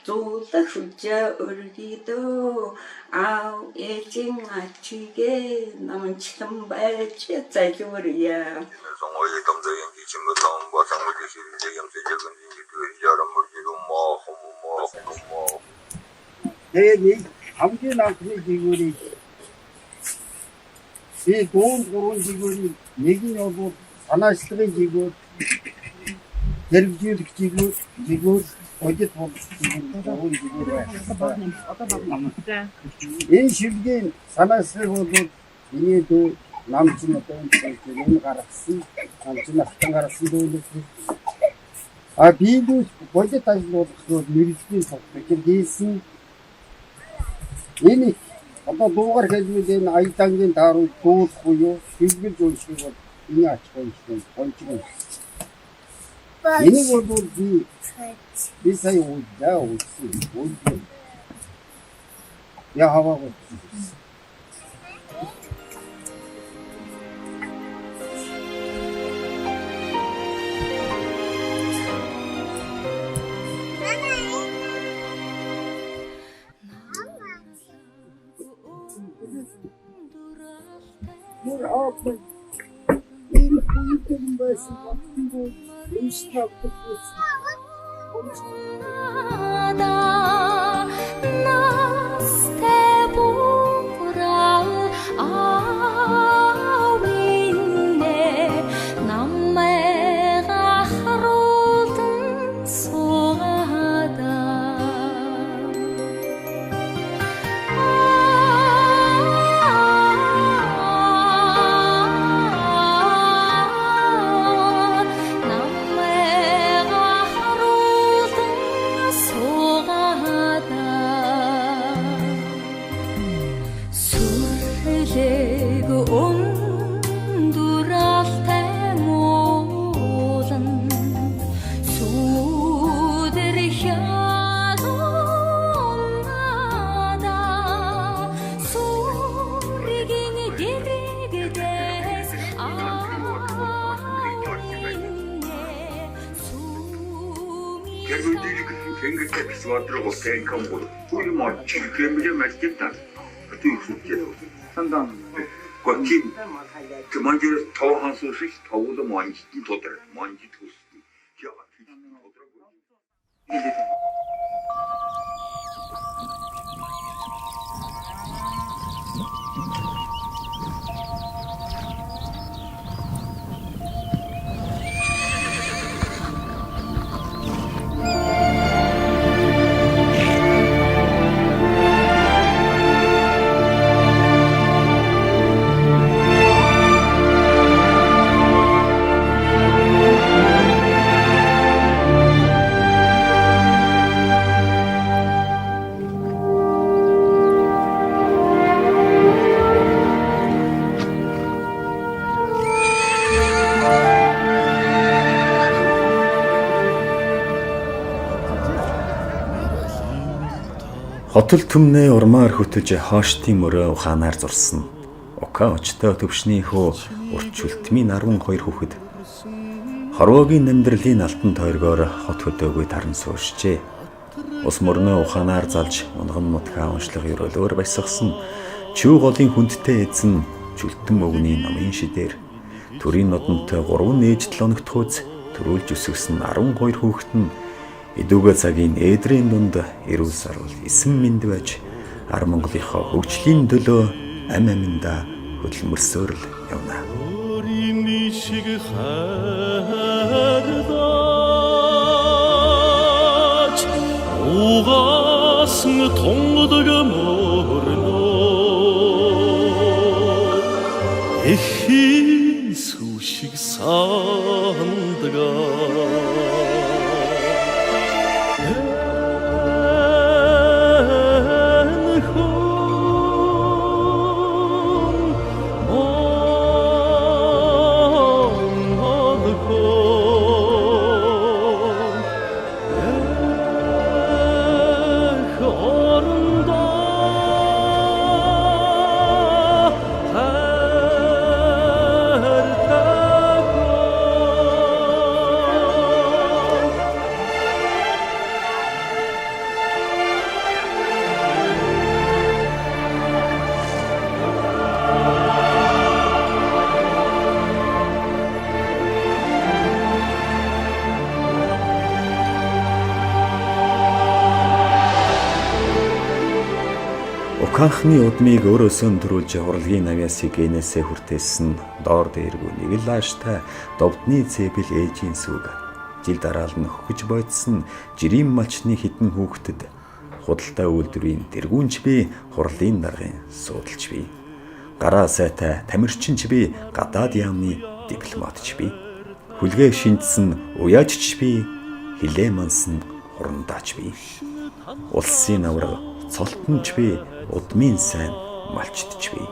зулах хүчээ өргөдөө аав ээжийн ачигээ намчлан байж залуурья Сонгойлы тамзагийн кичимэлэн басангуудын ширилдэг ямсэжэгэн дийдгээр яраммөргөө моо. Тэгээд хамгийн анхны жигүүрийг би дуун гурван жигүүрийг нэг нь бол санаачлагын жигүүр хэрэгжүүлэх жигүүр одит жигүүр энэ шилгийн санаачлаг бол миний дүү намчин одоо энэ гаргасан намчин ахтан гаргасан дүүлэг би дүү одит ажлуулах мэргэжлийн соёлыг хийсэн энэ одоо дуугар хэлбэл энэ аядангийн даруй дуулах буюу хэлбэл зөвшөөрөх бол энэ ач холбогдол онцгой. Энийг бол би сая үзсэн. Я хаваагүй. Энэ бүхэн байсан батгүй өөрсдөө бүтээсэн. Хотол түмнээ урмаар хөтөж хооштын мөрөө ухаанаар зурсан. Ока очтой төвшний хөө урчултмийн 12 хүүхэд хорвоогийн амьдралын алтан тойргоор хот хөдөөгөө таран сууршжээ. Ус мөрнөө ухаанаар залж унган нутгаа уншлах ёроолоор баясгасан чүү голын хүндтэй эзэн чүлтэн өвгний номын шидээр төрийн нодонтой 3 нээж 7 өнөخت хөөц төрүүлж өсгсөн 12 хүүхэд нь идүүгээ цагийн эдрийн дунд эрүүл сарвал эсэн мэнд байж ар Монголынхоо хөгжлийн төлөө ам аминда хөдөлмөрсөөр л явна. угасан тондог морно эхийн сүшиг сандга Ухаанхны удмыг өөрөөсөө төрүүлж урлагийн навяасыг гэнээсээ хүртээсэн доор дээргүй нэг л ааштай довдны цэбэл ээжийн сүг жил дараал нь хөгж бойдсон жирийн малчны хитэн хүүхдэд худалдаа үйлдвэрийн тэргүүнч би хурлын даргын суудалч би гараа сайтай тамирчинч би гадаад яамны дипломатч би хүлгээ шинжсэн уяажч би хилээ мансан хурандаач би улсын авраг цолтонч би удмын сайн малчдч би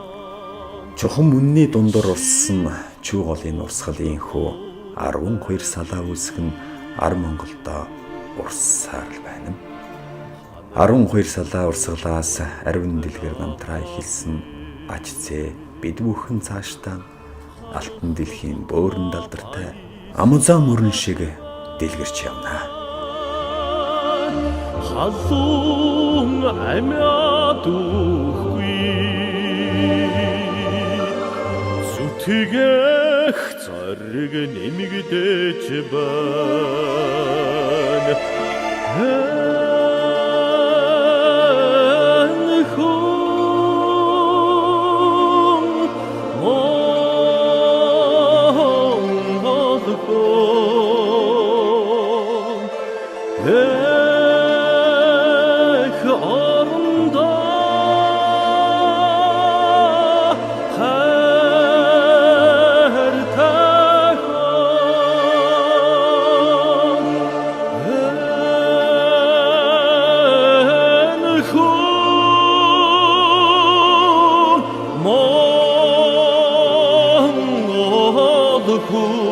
чухам үнний дундор урссан чүү голын урсгалын хөө 12 салаа үүсгэн ар Монголдо урссаар л байна. 12 салаа урсгалаас ариун дэлгэр намтраа ихэлсэн ачцээ бид бүхэн цаашдаа алтан дэлхийн бөөрөн далдартай амузан мөрөн шиг дэлгэрч явна. халуун амьад үхгүй түгэх зарыг нэмэгдэж байна. Who